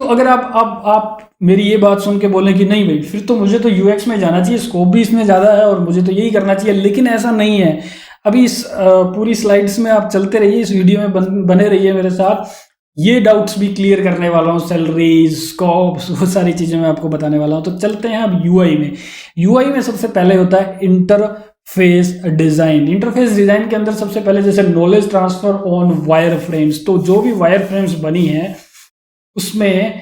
तो अगर आप मेरी ये बात सुन के बोलें कि नहीं भाई फिर तो मुझे तो यूएक्स में जाना चाहिए, स्कोप भी इसमें ज़्यादा है और मुझे तो यही करना चाहिए, लेकिन ऐसा नहीं है। अभी इस पूरी स्लाइड्स में आप चलते रहिए, इस वीडियो में बने रहिए मेरे साथ। ये डाउट्स भी क्लियर करने वाला हूँ, सैलरीज, स्कोप्स, वो सारी चीज़ें मैं आपको बताने वाला हूँ। तो चलते हैं अब यूआई में। यूआई में सबसे पहले होता है इंटरफेस डिज़ाइन। इंटरफेस डिज़ाइन के अंदर सबसे पहले जैसे knowledge transfer on wire frames. तो जो भी वायर फ्रेम्स बनी हैं उसमें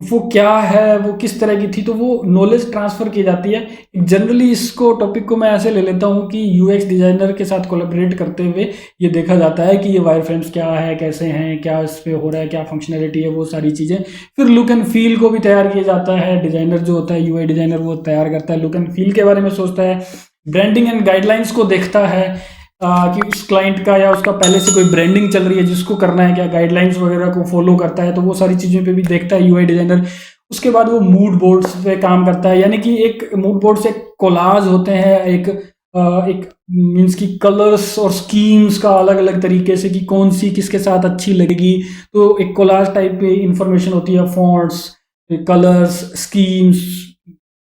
वो क्या है, वो किस तरह की थी, तो वो नॉलेज ट्रांसफ़र की जाती है। जनरली इसको टॉपिक को मैं ऐसे ले लेता हूँ कि यूएक्स डिज़ाइनर के साथ कोलैबोरेट करते हुए ये देखा जाता है कि ये वायर फ्रेम्स क्या है, कैसे हैं, क्या इस पर हो रहा है, क्या फंक्शनैलिटी है, वो सारी चीज़ें। फिर लुक एंड फील को भी तैयार किया जाता है। डिज़ाइनर जो होता है, यूआई डिज़ाइनर, वो तैयार करता है, लुक एंड फील के बारे में सोचता है। ब्रांडिंग एंड गाइडलाइंस को देखता है कि उस क्लाइंट का या उसका पहले से कोई ब्रांडिंग चल रही है जिसको करना है, क्या गाइडलाइंस वगैरह को फॉलो करता है, तो वो सारी चीज़ों पे भी देखता है यूआई डिज़ाइनर। उसके बाद वो मूड बोर्ड्स पे काम करता है, यानी कि एक मूड बोर्ड से कोलाज होते हैं, एक मीन्स की कलर्स और स्कीम्स का अलग अलग तरीके से कि कौन सी किसके साथ अच्छी लगेगी। तो एक कोलाज टाइप पे इंफॉर्मेशन होती है, fonts, colours, schemes,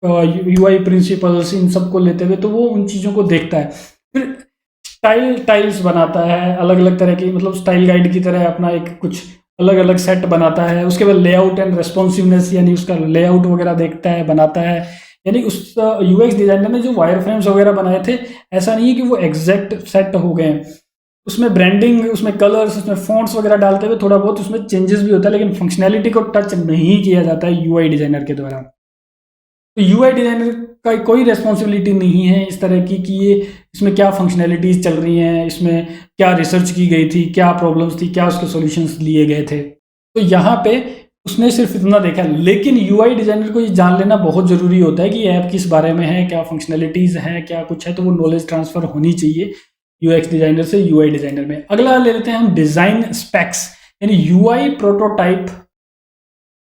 UI principles, इन सब को लेते हुए तो वो उन चीज़ों को देखता है। फिर टाइल्स बनाता है, अलग अलग तरह की, मतलब स्टाइल गाइड की तरह अपना एक कुछ अलग अलग सेट बनाता है। उसके बाद लेआउट एंड रेस्पॉन्सिवनेस, यानी उसका लेआउट वगैरह देखता है, बनाता है। यानी उस यूएक्स डिजाइनर ने जो वायर फ्रेम्स वगैरह बनाए थे, ऐसा नहीं है कि वो एग्जैक्ट सेट हो गए हैं। उसमें ब्रांडिंग, उसमें कलर्स, उसमें फॉन्ट्स वगैरह डालते हुए थोड़ा बहुत उसमें चेंजेस भी होता है, लेकिन फंक्शनैलिटी को टच नहीं किया जाता है यूआई डिजाइनर के द्वारा। तो यूआई डिजाइनर का कोई रेस्पॉन्सिबिलिटी नहीं है इस तरह की कि ये इसमें क्या फंक्शनैलिटीज़ चल रही हैं, इसमें क्या रिसर्च की गई थी, क्या प्रॉब्लम्स थी, क्या उसके सॉल्यूशंस लिए गए थे। तो यहाँ पे उसने सिर्फ इतना देखा। लेकिन यूआई डिज़ाइनर को ये जान लेना बहुत ज़रूरी होता है कि ऐप किस बारे में है, क्या फंक्शनैलिटीज़ हैं, क्या कुछ है। तो वो नॉलेज ट्रांसफ़र होनी चाहिए यूएक्स डिज़ाइनर से यूआई डिज़ाइनर में। अगला ले लेते हैं हम डिज़ाइन स्पेक्स, यानी यूआई प्रोटोटाइप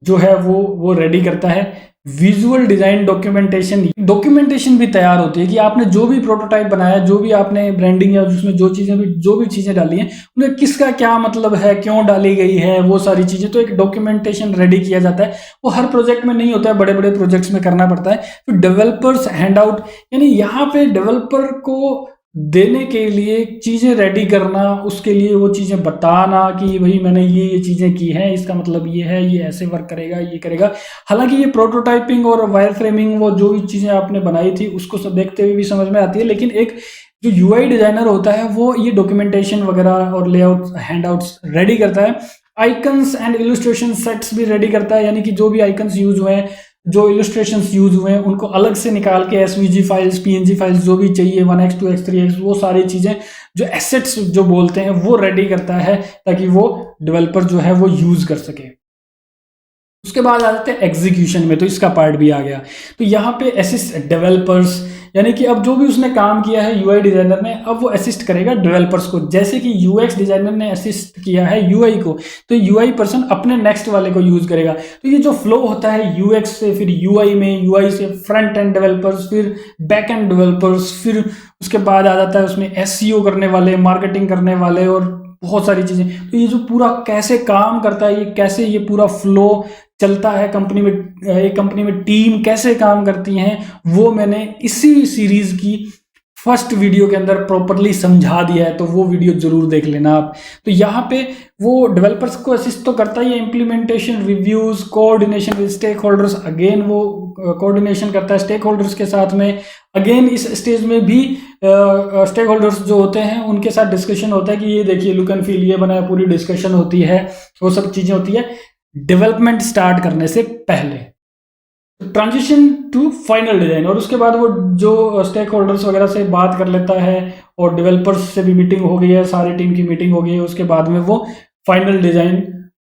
जो है वो रेडी करता है। विजुअल डिजाइन डॉक्यूमेंटेशन भी तैयार होती है कि आपने जो भी प्रोटोटाइप बनाया, जो भी आपने ब्रांडिंग या उसमें जो भी चीजें डाली हैं, उन्हें किसका क्या मतलब है, क्यों डाली गई है, वो सारी चीजें, तो एक डॉक्यूमेंटेशन रेडी किया जाता है। वो हर प्रोजेक्ट में नहीं होता है, बड़े बड़े प्रोजेक्ट्स में करना पड़ता है। फिर डेवलपर्स हैंड आउट, यानी यहाँ पे डेवलपर को देने के लिए चीजें रेडी करना, उसके लिए वो चीजें बताना कि भाई मैंने ये चीजें की हैं, इसका मतलब ये है, ये ऐसे वर्क करेगा, ये करेगा। हालांकि ये प्रोटोटाइपिंग और वायर फ्रेमिंग, वो जो भी चीजें आपने बनाई थी उसको सब देखते हुए भी समझ में आती है, लेकिन एक जो यूआई डिजाइनर होता है वो ये डॉक्यूमेंटेशन वगैरह और लेआउट हैंडआउट्स रेडी करता है। आइकन्स एंड इलस्ट्रेशन सेट्स भी रेडी करता है, यानी कि जो भी आइकन्स यूज हुए हैं, जो इलस्ट्रेशंस यूज हुए हैं, उनको अलग से निकाल के एसवीजी फाइल्स, पीएनजी फाइल्स, जो भी चाहिए 1x 2x 3x, वो सारी चीजें जो एसेट्स जो बोलते हैं वो रेडी करता है, ताकि वो डेवलपर जो है वो यूज कर सके। उसके बाद आ जाते हैं एग्जीक्यूशन में, तो इसका पार्ट भी आ गया। तो यहाँ पे असिस्ट डेवलपर्स, यानी कि अब जो भी उसने काम किया है यूआई डिजाइनर ने, अब वो असिस्ट करेगा डेवलपर्स को। जैसे कि यूएक्स डिजाइनर ने असिस्ट किया है यूआई को, तो यूआई पर्सन अपने नेक्स्ट वाले को यूज करेगा। तो ये जो फ्लो होता है यूएक्स से फिर यूआई में, यूआई से फ्रंट एंड डेवलपर्स, फिर बैक एंड डेवलपर्स, फिर उसके बाद आ जाता है उसमें एसईओ करने वाले, मार्केटिंग करने वाले और बहुत सारी चीजें। तो ये जो पूरा कैसे काम करता है, ये कैसे ये पूरा फ्लो चलता है कंपनी में, एक कंपनी में टीम कैसे काम करती हैं, वो मैंने इसी सीरीज की फर्स्ट वीडियो के अंदर प्रॉपरली समझा दिया है, तो वो वीडियो जरूर देख लेना आप। तो यहाँ पे वो डेवलपर्स को असिस्ट तो करता ही है, implementation, reviews, coordination with stakeholders, again वो कोऑर्डिनेशन करता है स्टेक होल्डर्स के साथ में। अगेन इस स्टेज में भी स्टेक होल्डर्स जो होते हैं उनके साथ डिस्कशन होता है कि ये देखिए लुक एंड फील ये बनाया, पूरी डिस्कशन होती है, वो सब चीजें होती है डेवलपमेंट स्टार्ट करने से पहले। ट्रांजिशन टू फाइनल डिजाइन, और उसके बाद वो जो स्टेक होल्डर्स वगैरह से बात कर लेता है और डेवलपर्स से भी मीटिंग हो गई है, सारी टीम की मीटिंग हो गई है, उसके बाद में वो फाइनल डिजाइन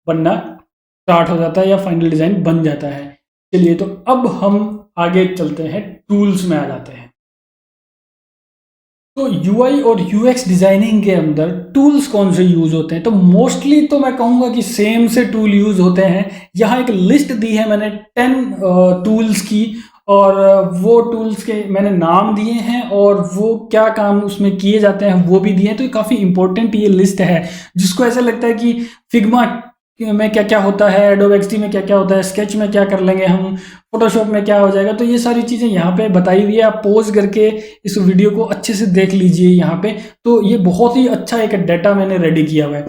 बनना स्टार्ट हो जाता है या फाइनल डिजाइन बन जाता है। चलिए, तो अब हम आगे चलते हैं, टूल्स में आ जाते हैं। तो यूआई और यूएक्स डिजाइनिंग के अंदर टूल्स कौन से यूज होते हैं, तो मोस्टली तो मैं कहूंगा कि सेम से टूल यूज होते हैं। यहाँ एक लिस्ट दी है मैंने 10 टूल्स की, और वो टूल्स के मैंने नाम दिए हैं और वो क्या काम उसमें किए जाते हैं वो भी दिए हैं। तो ये काफ़ी इंपॉर्टेंट ये लिस्ट है, जिसको ऐसा लगता है कि फिग्मा में क्या क्या होता है, एडोब एक्सडी में क्या क्या होता है, स्केच में क्या कर लेंगे हम, फोटोशॉप में क्या हो जाएगा, तो ये सारी चीज़ें यहाँ पे बताई हुई है। आप पॉज करके इस वीडियो को अच्छे से देख लीजिए यहाँ पे, तो ये बहुत ही अच्छा एक डाटा मैंने रेडी किया हुआ है।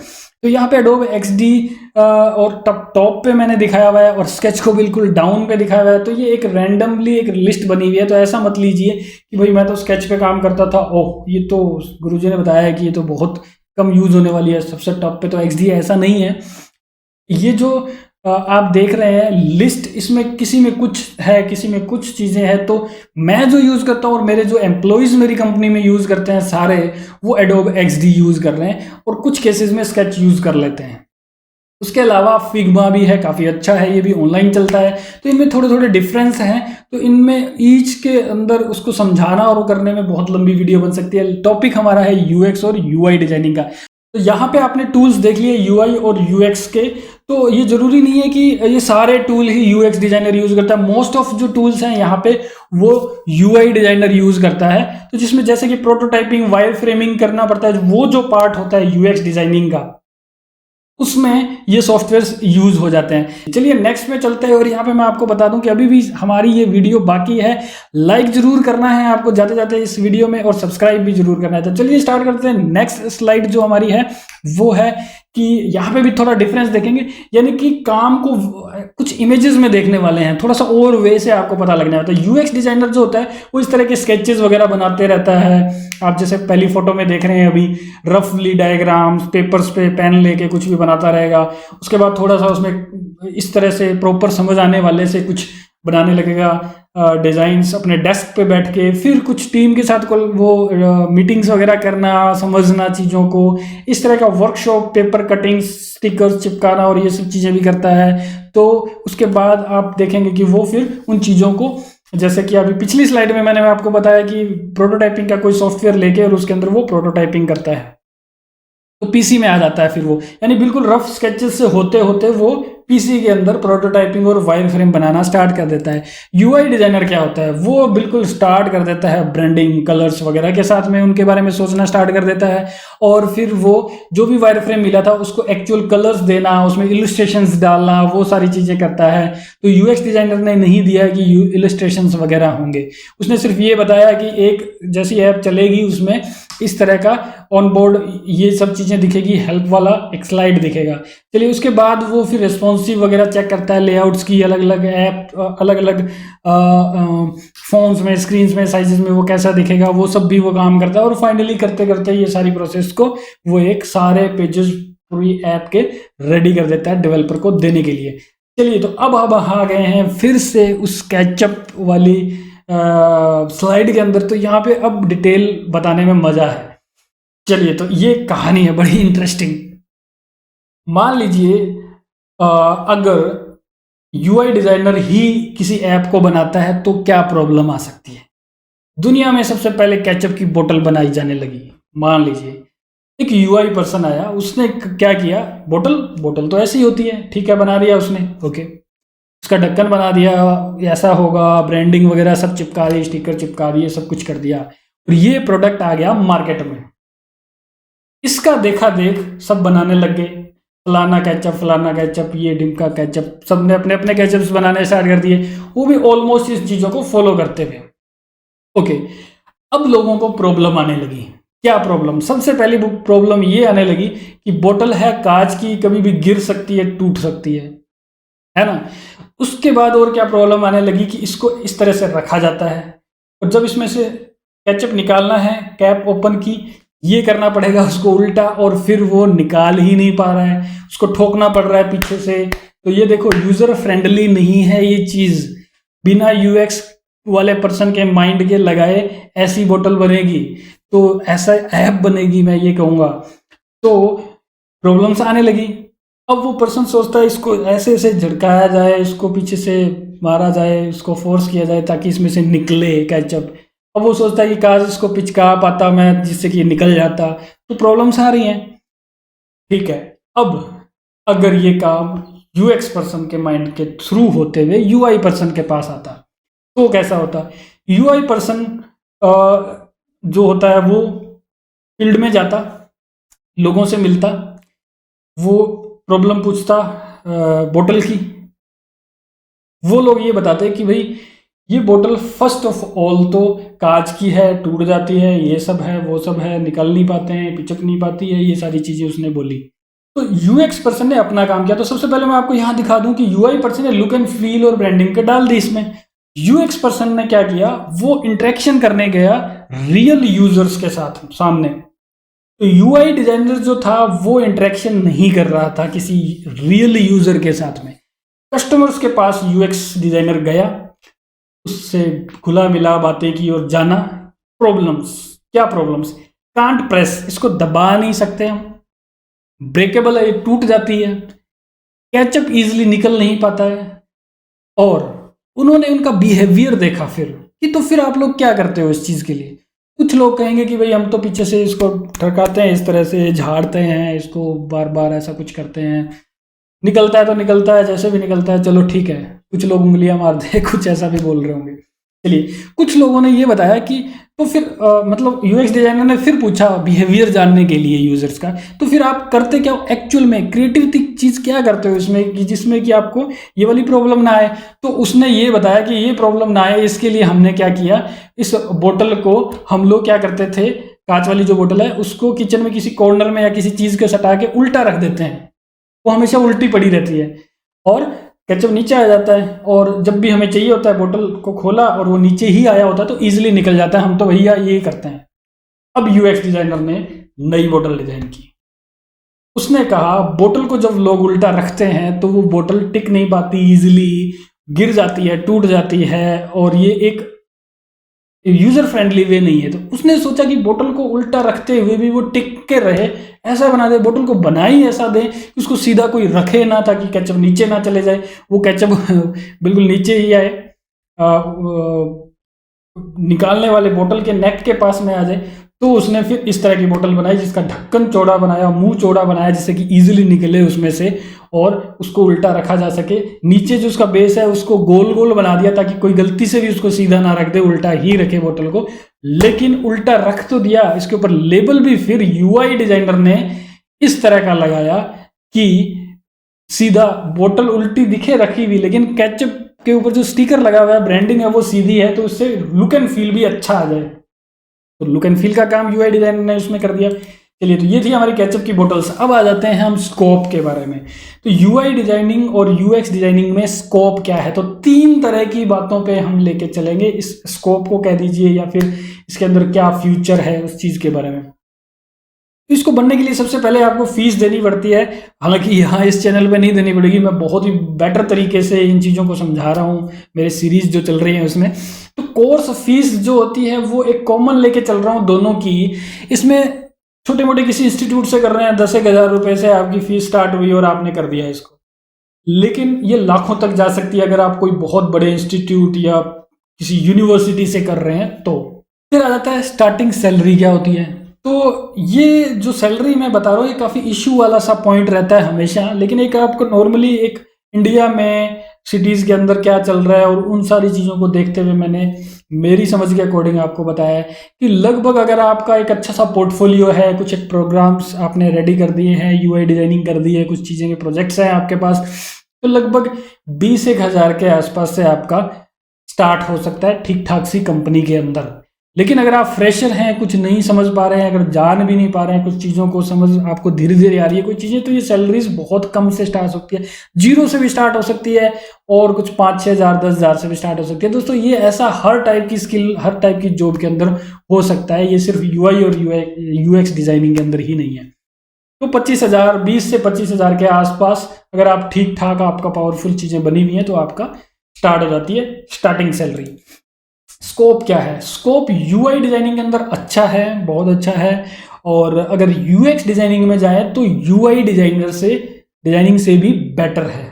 तो यहाँ पे एडोब एक्सडी और टॉप पे मैंने दिखाया हुआ है और स्केच को बिल्कुल डाउन पे दिखाया हुआ है। तो ये एक रैंडमली एक लिस्ट बनी हुई है, तो ऐसा मत लीजिए कि भाई मैं तो स्केच पे काम करता था, ओह ये तो गुरुजी ने बताया है कि ये तो बहुत कम यूज होने वाली है, सबसे टॉप पे तो एक्सडी है। ऐसा नहीं है। ये जो आप देख रहे हैं लिस्ट, इसमें किसी में कुछ है, किसी में कुछ चीज़ें हैं। तो मैं जो यूज़ करता हूँ और मेरे जो एम्प्लॉयज़ मेरी कंपनी में यूज़ करते हैं सारे, वो एडोब एक्सडी यूज़ कर रहे हैं और कुछ केसेस में स्केच यूज़ कर लेते हैं। उसके अलावा फिग्मा भी है, काफ़ी अच्छा है, ये भी ऑनलाइन चलता है। तो इनमें थोड़े थोड़े डिफरेंस हैं, तो इनमें ईच के अंदर उसको समझाना और करने में बहुत लंबी वीडियो बन सकती है। टॉपिक हमारा है यूएक्स और यूआई डिजाइनिंग का। तो यहाँ पे आपने टूल्स देख लिए यूआई और यूएक्स के। तो ये जरूरी नहीं है कि ये सारे टूल ही यूएक्स डिजाइनर यूज करता है। मोस्ट ऑफ जो टूल्स हैं यहाँ पे वो यूआई डिजाइनर यूज करता है। तो जिसमें जैसे कि प्रोटोटाइपिंग, वायर फ्रेमिंग करना पड़ता है, वो जो पार्ट होता है यूएक्स डिजाइनिंग का, उसमें ये सॉफ्टवेयर्स यूज हो जाते हैं। चलिए नेक्स्ट में चलते हैं, और यहाँ पे मैं आपको बता दूं कि अभी भी हमारी ये वीडियो बाकी है। लाइक जरूर करना है आपको जाते जाते इस वीडियो में, और सब्सक्राइब भी जरूर करना है। तो चलिए स्टार्ट करते हैं। नेक्स्ट स्लाइड जो हमारी है वो है कि यहाँ पे भी थोड़ा डिफरेंस देखेंगे, यानी कि काम को कुछ इमेजेस में देखने वाले हैं, थोड़ा सा और वे से आपको पता लगने वाला है। यूएक्स डिजाइनर जो होता है वो इस तरह के स्केचेस वगैरह बनाते रहता है। आप जैसे पहली फोटो में देख रहे हैं अभी, रफली डायग्राम्स, पेपर्स पे पेन लेके कुछ भी बनाता रहेगा। उसके बाद थोड़ा सा उसमें इस तरह से प्रॉपर समझ आने वाले से कुछ बनाने लगेगा, डिज़ाइंस अपने डेस्क पे बैठ के। फिर कुछ टीम के साथ वो मीटिंग्स वगैरह करना, समझना चीज़ों को, इस तरह का वर्कशॉप, पेपर कटिंग, स्टिकर्स चिपकाना और ये सब चीज़ें भी करता है। तो उसके बाद आप देखेंगे कि वो फिर उन चीज़ों को, जैसे कि अभी पिछली स्लाइड में मैंने आपको बताया कि प्रोटोटाइपिंग का कोई सॉफ्टवेयर लेके और उसके अंदर वो प्रोटोटाइपिंग करता है, तो पीसी में आ जाता है फिर वो, यानी बिल्कुल रफ स्केचेस से होते होते वो पीसी के अंदर प्रोटोटाइपिंग और वायरफ्रेम बनाना स्टार्ट कर देता है। यूआई डिजाइनर क्या होता है, वो बिल्कुल स्टार्ट कर देता है ब्रांडिंग कलर्स वगैरह के साथ में उनके बारे में सोचना स्टार्ट कर देता है, और फिर वो जो भी वायरफ्रेम मिला था उसको एक्चुअल कलर्स देना, उसमें इलस्ट्रेशंस डालना, वो सारी चीजें करता है। तो यूएक्स डिजाइनर ने नहीं दिया कि इलस्ट्रेशंस वगैरह होंगे, उसने सिर्फ ये बताया कि एक जैसी ऐप चलेगी उसमें इस तरह का ऑन बोर्ड ये सब चीजें दिखेगी, हेल्प वाला एक स्लाइड दिखेगा। चलिए उसके बाद वो फिर रेस्पॉन्सिव वगैरह चेक करता है, लेआउट्स की अलग अलग ऐप अलग अलग फोन्स में स्क्रीन्स में साइजेस में वो कैसा दिखेगा, वो सब भी वो काम करता है, और फाइनली करते करते ये सारी प्रोसेस को वो एक सारे पेजेस पूरी ऐप के रेडी कर देता है डेवलपर को देने के लिए। चलिए तो अब आ गए हैं फिर से उस कैचअप वाली स्लाइड के अंदर, तो यहाँ पे अब डिटेल बताने में मजा है। चलिए तो ये कहानी है बड़ी इंटरेस्टिंग। मान लीजिए अगर यूआई डिजाइनर ही किसी ऐप को बनाता है तो क्या प्रॉब्लम आ सकती है। दुनिया में सबसे पहले केचप की बोतल बनाई जाने लगी। मान लीजिए एक यूआई पर्सन आया, उसने क्या किया, बोतल तो ऐसी होती है, ठीक है, बना दिया उसने, ओके, उसका ढक्कन बना दिया, ऐसा होगा, ब्रांडिंग वगैरह सब चिपका दी, स्टिकर चिपका दिए, सब कुछ कर दिया, और ये प्रोडक्ट आ गया मार्केट में। इसका देखा देख सब बनाने लग गए, फलाना कैचअप, ये डिम्का कैचअप, सबने अपने अपने कैचअप्स बनाने स्टार्ट कर दिए, वो भी ऑलमोस्ट इस चीज़ों को फॉलो करते हुए। ओके, अब लोगों को प्रॉब्लम आने लगी। क्या प्रॉब्लम? सबसे पहली प्रॉब्लम ये आने लगी कि बोतल है कांच की, कभी भी गिर सकती है, टूट सकती है ना। उसके बाद और क्या प्रॉब्लम आने लगी कि इसको इस तरह से रखा जाता है, और जब इसमें से केचप निकालना है, कैप ओपन की, ये करना पड़ेगा उसको उल्टा, और फिर वो निकाल ही नहीं पा रहा है, उसको ठोकना पड़ रहा है पीछे से। तो ये देखो यूजर फ्रेंडली नहीं है ये चीज। बिना यूएक्स वाले पर्सन के माइंड के लगाए ऐसी बोतल बनेगी तो ऐसा ऐप बनेगी, मैं ये कहूँगा। तो प्रॉब्लम्स आने लगी। अब वो पर्सन सोचता है इसको ऐसे ऐसे झटकाया जाए, इसको पीछे से मारा जाए, इसको फोर्स किया जाए ताकि इसमें से निकले कैचअप। अब वो सोचता है कि काश इसको पिचका पाता मैं जिससे कि ये निकल जाता। तो प्रॉब्लम्स आ रही हैं, ठीक है। अब अगर ये काम यूएक्स पर्सन के माइंड के थ्रू होते हुए यूआई पर्सन के पास आता तो कैसा होता? यूआई पर्सन जो होता है वो फील्ड में जाता, लोगों से मिलता, वो प्रॉब्लम पूछता बोतल की। वो लोग ये बताते कि भाई ये बोतल फर्स्ट ऑफ ऑल तो कांच की है, टूट जाती है, ये सब है, वो सब है, निकल नहीं पाते हैं, पिचक नहीं पाती है, ये सारी चीजें उसने बोली। तो यूएक्स पर्सन ने अपना काम किया। तो सबसे पहले मैं आपको यहां दिखा दूं कि यूआई पर्सन ने लुक एंड फील और ब्रांडिंग के डाल दी इसमें। यूएक्स पर्सन ने क्या किया, वो इंटरेक्शन करने गया रियल यूजर्स के साथ सामने। तो यूआई डिजाइनर जो था वो इंटरेक्शन नहीं कर रहा था किसी रियल यूजर के साथ में। कस्टमर्स के पास यूएक्स डिजाइनर गया, उससे खुला मिला, बातें की और जाना। प्रॉब्लम्स, क्या प्रॉब्लम्स? कांट प्रेस, इसको दबा नहीं सकते हम, ब्रेकेबल है, ये टूट जाती है, कैचअप इजीली निकल नहीं पाता है। और उन्होंने उनका बिहेवियर देखा फिर कि तो फिर आप लोग क्या करते हो इस चीज़ के लिए। कुछ लोग कहेंगे कि भाई हम तो पीछे से इसको ठरकाते हैं, इस तरह से झाड़ते हैं, इसको बार बार ऐसा कुछ करते हैं, निकलता है तो निकलता है, जैसे भी निकलता है, चलो ठीक है। कुछ लोग उंगलियां मारते हैं, कुछ ऐसा भी बोल रहे होंगे। चलिए, कुछ लोगों ने ये बताया कि तो फिर मतलब यूएक्स डिजाइनर ने फिर पूछा बिहेवियर जानने के लिए यूजर्स का, तो फिर आप करते क्या एक्चुअल में, क्रिएटिव चीज क्या करते हो इसमें कि जिसमें कि आपको ये वाली प्रॉब्लम ना आए। तो उसने ये बताया कि ये प्रॉब्लम ना आए इसके लिए हमने क्या किया, इस बोतल को हम लोग क्या करते थे, कांच वाली जो बोतल है उसको किचन में किसी कॉर्नर में या किसी चीज को सटा के उल्टा रख देते हैं, वो हमेशा उल्टी पड़ी रहती है और केचप नीचे आ जाता है। और जब भी हमें चाहिए होता है बोतल को खोला और वो नीचे ही आया होता है तो इजीली निकल जाता है। हम तो भैया ये करते हैं। अब यूएक्स डिजाइनर ने नई बोतल डिजाइन की। उसने कहा बोतल को जब लोग उल्टा रखते हैं तो वो बोतल टिक नहीं पाती, इजीली गिर जाती है, टूट जाती है, और ये एक यूजर फ्रेंडली वे नहीं है। तो उसने सोचा कि बोतल को उल्टा रखते हुए भी वो टिक के रहे, ऐसा बना दे, बोतल को बना ही ऐसा दे कि उसको सीधा कोई रखे ना, ताकि केचप नीचे ना चले जाए, वो केचप बिल्कुल नीचे ही आए, निकालने वाले बोतल के नेक के पास में आ जाए। तो उसने फिर इस तरह की बोतल बनाई जिसका ढक्कन चौड़ा बनाया, मुंह चौड़ा बनाया जिससे कि इजीली निकले उसमें से और उसको उल्टा रखा जा सके। नीचे जो उसका बेस है उसको गोल गोल बना दिया ताकि कोई गलती से भी उसको सीधा ना रख दे, उल्टा ही रखे बोतल को। लेकिन उल्टा रख तो दिया, इसके ऊपर लेबल भी फिर यूआई डिजाइनर ने इस तरह का लगाया कि सीधा बोतल उल्टी दिखे रखी हुई, लेकिन केचप के ऊपर जो स्टिकर लगा हुआ है, ब्रांडिंग है, वो सीधी है, तो उससे लुक एंड फील भी अच्छा आ जाए। तो लुक एंड फील का काम यूआई डिजाइनर ने उसमें कर दिया। चलिए, तो ये थी हमारी केचप की बोतल्स। अब आ जाते हैं हम स्कोप के बारे में। तो यूआई डिजाइनिंग और यूएक्स डिजाइनिंग में स्कोप क्या है, तो 3 तरह की बातों पे हम लेके चलेंगे। इस स्कोप को कह दीजिए या फिर इसके अंदर क्या फ्यूचर है उस चीज के बारे में। इसको बनने के लिए सबसे पहले आपको फीस देनी पड़ती है। हालांकि यहाँ इस चैनल पे नहीं देनी पड़ेगी, मैं बहुत ही बेटर तरीके से इन चीज़ों को समझा रहा हूँ, मेरे सीरीज जो चल रही है उसमें। तो कोर्स फीस जो होती है वो एक कॉमन लेके चल रहा हूँ दोनों की। इसमें छोटे मोटे किसी इंस्टीट्यूट से कर रहे हैं, 10,000 रुपए से आपकी फीस स्टार्ट हुई और आपने कर दिया इसको, लेकिन ये लाखों तक जा सकती है अगर आप कोई बहुत बड़े इंस्टीट्यूट या किसी यूनिवर्सिटी से कर रहे हैं तो। फिर आ जाता है स्टार्टिंग सैलरी क्या होती है। तो ये जो सैलरी मैं बता रहा हूँ ये काफ़ी इशू वाला सा पॉइंट रहता है हमेशा, लेकिन एक आपको नॉर्मली एक इंडिया में सिटीज़ के अंदर क्या चल रहा है और उन सारी चीज़ों को देखते हुए मैंने मेरी समझ के अकॉर्डिंग आपको बताया है कि लगभग अगर आपका एक अच्छा सा पोर्टफोलियो है, कुछ एक प्रोग्राम्स आपने रेडी कर दिए हैं, यूआई डिजाइनिंग कर दी है, कुछ चीज़ें के प्रोजेक्ट्स हैं आपके पास, तो लगभग 20 हज़ार के आसपास से आपका स्टार्ट हो सकता है ठीक ठाक सी कंपनी के अंदर। लेकिन अगर आप फ्रेशर हैं, कुछ नहीं समझ पा रहे हैं, अगर जान भी नहीं पा रहे हैं कुछ चीज़ों को, समझ आपको धीरे धीरे आ रही है कोई चीज़ें, तो ये सैलरीज बहुत कम से स्टार्ट होती है, 0 से भी स्टार्ट हो सकती है और कुछ 5-6 हज़ार 10 हज़ार से भी स्टार्ट हो सकती है। दोस्तों ये ऐसा हर टाइप की स्किल, हर टाइप की जॉब के अंदर हो सकता है, ये सिर्फ यूआई और यूएक्स डिजाइनिंग के अंदर ही नहीं है। तो 25,000, 20 से 25,000 के आसपास अगर आप ठीक ठाक आपका पावरफुल चीज़ें बनी हुई हैं तो आपका स्टार्ट हो जाती है स्टार्टिंग सैलरी। स्कोप क्या है? स्कोप यूआई डिजाइनिंग के अंदर अच्छा है, बहुत अच्छा है, और अगर यूएक्स डिजाइनिंग में जाए तो यूआई डिजाइनिंग से भी बेटर है।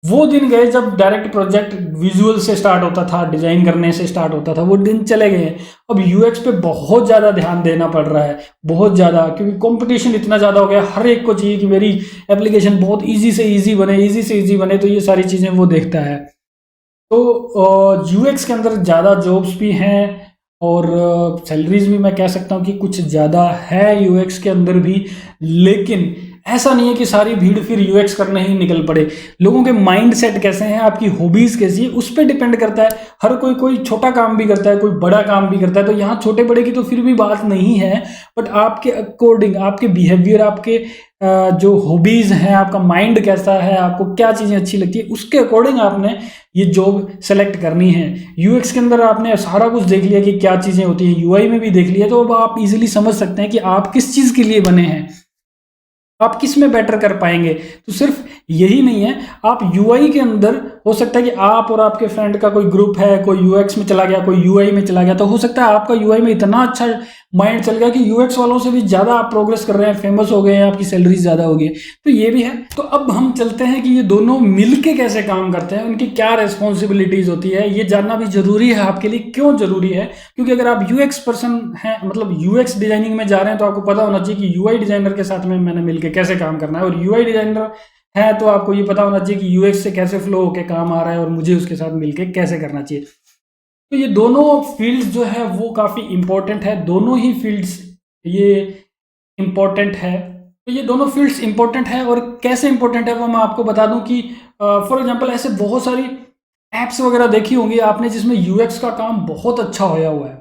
वो दिन गए जब डायरेक्ट प्रोजेक्ट विजुअल से स्टार्ट होता था, डिजाइन करने से स्टार्ट होता था, वो दिन चले गए। अब यूएक्स पे बहुत ज़्यादा ध्यान देना पड़ रहा है, बहुत ज़्यादा, क्योंकि कंपटीशन इतना ज़्यादा हो गया, हर एक को चाहिए कि मेरी एप्लीकेशन बहुत ईजी से ईजी बने, ईजी से ईजी बने, तो ये सारी चीज़ें वो देखता है। तो यूएक्स के अंदर ज़्यादा जॉब्स भी हैं और सैलरीज भी मैं कह सकता हूँ कि कुछ ज़्यादा है यूएक्स के अंदर भी, लेकिन ऐसा नहीं है कि सारी भीड़ फिर यूएक्स करने ही निकल पड़े। लोगों के माइंड सेट कैसे हैं, आपकी हॉबीज़ कैसी है, उस पर डिपेंड करता है। हर कोई छोटा काम भी करता है, कोई बड़ा काम भी करता है, तो यहाँ छोटे बड़े की तो फिर भी बात नहीं है, बट आपके अकॉर्डिंग, आपके बिहेवियर, आपके जो हॉबीज़ हैं, आपका माइंड कैसा है, आपको क्या चीज़ें अच्छी लगती है, उसके अकॉर्डिंग आपने ये जॉब सेलेक्ट करनी है। यूएक्स के अंदर आपने सारा कुछ देख लिया कि क्या चीज़ें होती हैं, यूआई में भी देख लिया, तो अब आप इजीली समझ सकते हैं कि आप किस चीज़ के लिए बने हैं, आप किस में बेटर कर पाएंगे। तो सिर्फ यही नहीं है, आप यूआई के अंदर हो सकता है कि आप और आपके फ्रेंड का कोई ग्रुप है, कोई यूएक्स में चला गया, कोई यूआई में चला गया, तो हो सकता है आपका यूआई में इतना अच्छा माइंड चल गया कि यूएक्स वालों से भी ज़्यादा आप प्रोग्रेस कर रहे हैं, फेमस हो गए हैं, आपकी सैलरी ज़्यादा हो गई। तो ये भी है। तो अब हम चलते हैं कि ये दोनों मिलके कैसे काम करते हैं, उनकी क्या रिस्पॉन्सिबिलिटीज़ होती है, ये जानना भी जरूरी है आपके लिए। क्यों जरूरी है? क्योंकि अगर आप यूएक्स पर्सन हैं, मतलब यूएक्स डिजाइनिंग में जा रहे हैं, तो आपको पता होना चाहिए कि यूआई डिजाइनर के साथ में मैंने मिलकर कैसे काम करना है, और यूआई डिजाइनर है तो आपको ये पता होना चाहिए कि यूएक्स से कैसे फ्लो होकर काम आ रहा है और मुझे उसके साथ मिलकर कैसे करना चाहिए। तो ये दोनों फील्ड्स जो है वो काफ़ी इंपॉर्टेंट है, दोनों ही फील्ड्स ये इंपॉर्टेंट है। तो ये दोनों फील्ड्स इंपॉर्टेंट है, और कैसे इंपॉर्टेंट है वो मैं आपको बता दूं कि फॉर एग्जांपल ऐसे बहुत सारी एप्स वगैरह देखी होंगी आपने जिसमें यूएक्स का काम बहुत अच्छा होया हुआ है,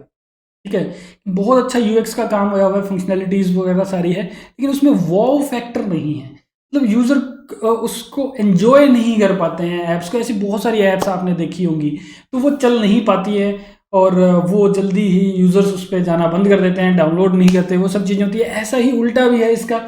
ठीक है, बहुत अच्छा यूएक्स का काम होया हुआ है, फंक्शनैलिटीज़ वगैरह सारी है, लेकिन उसमें वाव फैक्टर नहीं है, मतलब यूज़र उसको एंजॉय नहीं कर पाते हैं ऐप्स को। ऐसी बहुत सारी ऐप्स आपने देखी होंगी, तो वो चल नहीं पाती है और वो जल्दी ही यूज़र्स उस पर जाना बंद कर देते हैं, डाउनलोड नहीं करते, वो सब चीज़ें होती है। ऐसा ही उल्टा भी है इसका,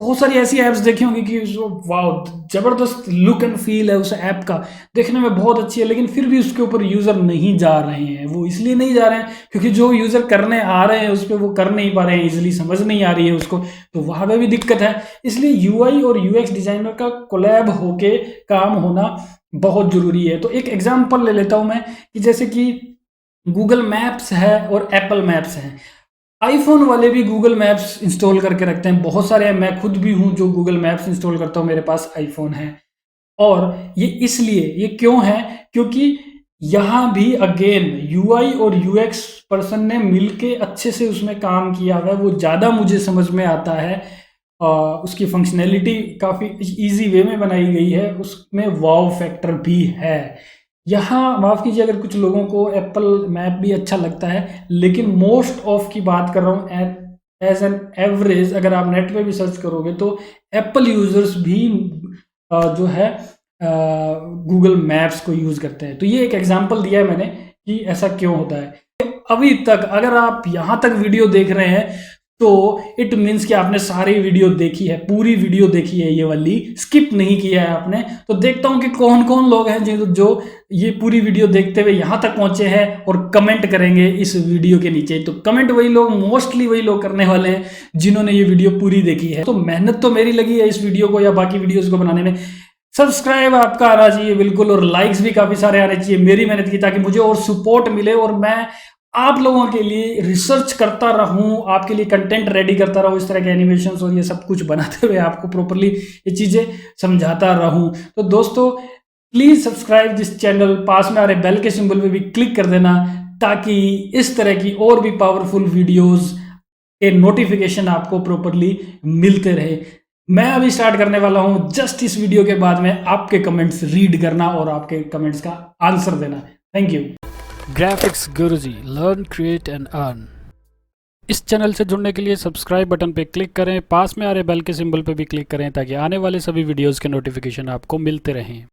बहुत सारी ऐसी ऐप्स देखी होंगी कि वाव ज़बरदस्त लुक एंड फील है उस ऐप का, देखने में बहुत अच्छी है, लेकिन फिर भी उसके ऊपर यूज़र नहीं जा रहे हैं। वो इसलिए नहीं जा रहे हैं क्योंकि जो यूज़र करने आ रहे हैं उस पर वो कर नहीं पा रहे हैं, इजीली समझ नहीं आ रही है उसको, तो वहाँ पे भी दिक्कत है। इसलिए यूआई और यूएक्स डिज़ाइनर का कोलैब होके काम होना बहुत ज़रूरी है। तो एक एग्जाम्पल ले लेता हूँ मैं कि जैसे कि गूगल मैप्स है और एप्पल मैप्स है। आईफोन वाले भी गूगल मैप्स इंस्टॉल करके रखते हैं, बहुत सारे हैं, मैं खुद भी हूँ जो गूगल मैप्स इंस्टॉल करता हूँ, मेरे पास आईफोन है। और ये इसलिए, ये क्यों है, क्योंकि यहाँ भी अगेन यूआई और यूएक्स पर्सन ने मिलके अच्छे से उसमें काम किया हुआ है, वो ज़्यादा मुझे समझ में आता है। उसकी फंक्शनैलिटी काफ़ी इजी वे में बनाई गई है, उसमें वाव फैक्टर भी है। यहाँ माफ़ कीजिए अगर कुछ लोगों को एप्पल मैप भी अच्छा लगता है, लेकिन मोस्ट ऑफ की बात कर रहा हूँ एज एन एवरेज, अगर आप नेट पे भी सर्च करोगे तो एप्पल यूज़र्स भी जो है गूगल मैप्स को यूज़ करते हैं। तो ये एक एग्जांपल दिया है मैंने कि ऐसा क्यों होता है। अभी तक अगर आप यहाँ तक वीडियो देख रहे हैं तो इट मीन्स कि आपने सारी वीडियो देखी है, पूरी वीडियो देखी है, ये वाली स्किप नहीं किया है आपने। तो देखता हूँ कि कौन कौन लोग हैं जो ये पूरी वीडियो देखते हुए यहाँ तक पहुंचे हैं और कमेंट करेंगे इस वीडियो के नीचे। तो कमेंट वही लोग, मोस्टली वही लोग करने वाले हैं जिन्होंने ये वीडियो पूरी देखी है। तो मेहनत तो मेरी लगी है इस वीडियो को या बाकी वीडियोज को बनाने में। सब्सक्राइब आपका आना चाहिए बिल्कुल, और लाइक्स भी काफ़ी सारे आने चाहिए मेरी मेहनत की, ताकि मुझे और सपोर्ट मिले और मैं आप लोगों के लिए रिसर्च करता रहूं, आपके लिए कंटेंट रेडी करता रहूं, इस तरह के एनिमेशंस और ये सब कुछ बनाते हुए आपको प्रॉपरली ये चीज़ें समझाता रहूं। तो दोस्तों प्लीज़ सब्सक्राइब दिस चैनल, पास में आ रहे बेल के सिंबल पे भी क्लिक कर देना, ताकि इस तरह की और भी पावरफुल वीडियोज़ के नोटिफिकेशन आपको प्रॉपरली मिलते रहे। मैं अभी स्टार्ट करने वाला हूं जस्ट इस वीडियो के बाद में आपके कमेंट्स रीड करना और आपके कमेंट्स का आंसर देना। Thank you. Graphics Guruji, learn create and earn. इस चैनल से जुड़ने के लिए सब्सक्राइब बटन पे क्लिक करें, पास में आ रहे बेल के सिंबल पे भी क्लिक करें ताकि आने वाले सभी वीडियोस के नोटिफिकेशन आपको मिलते रहें।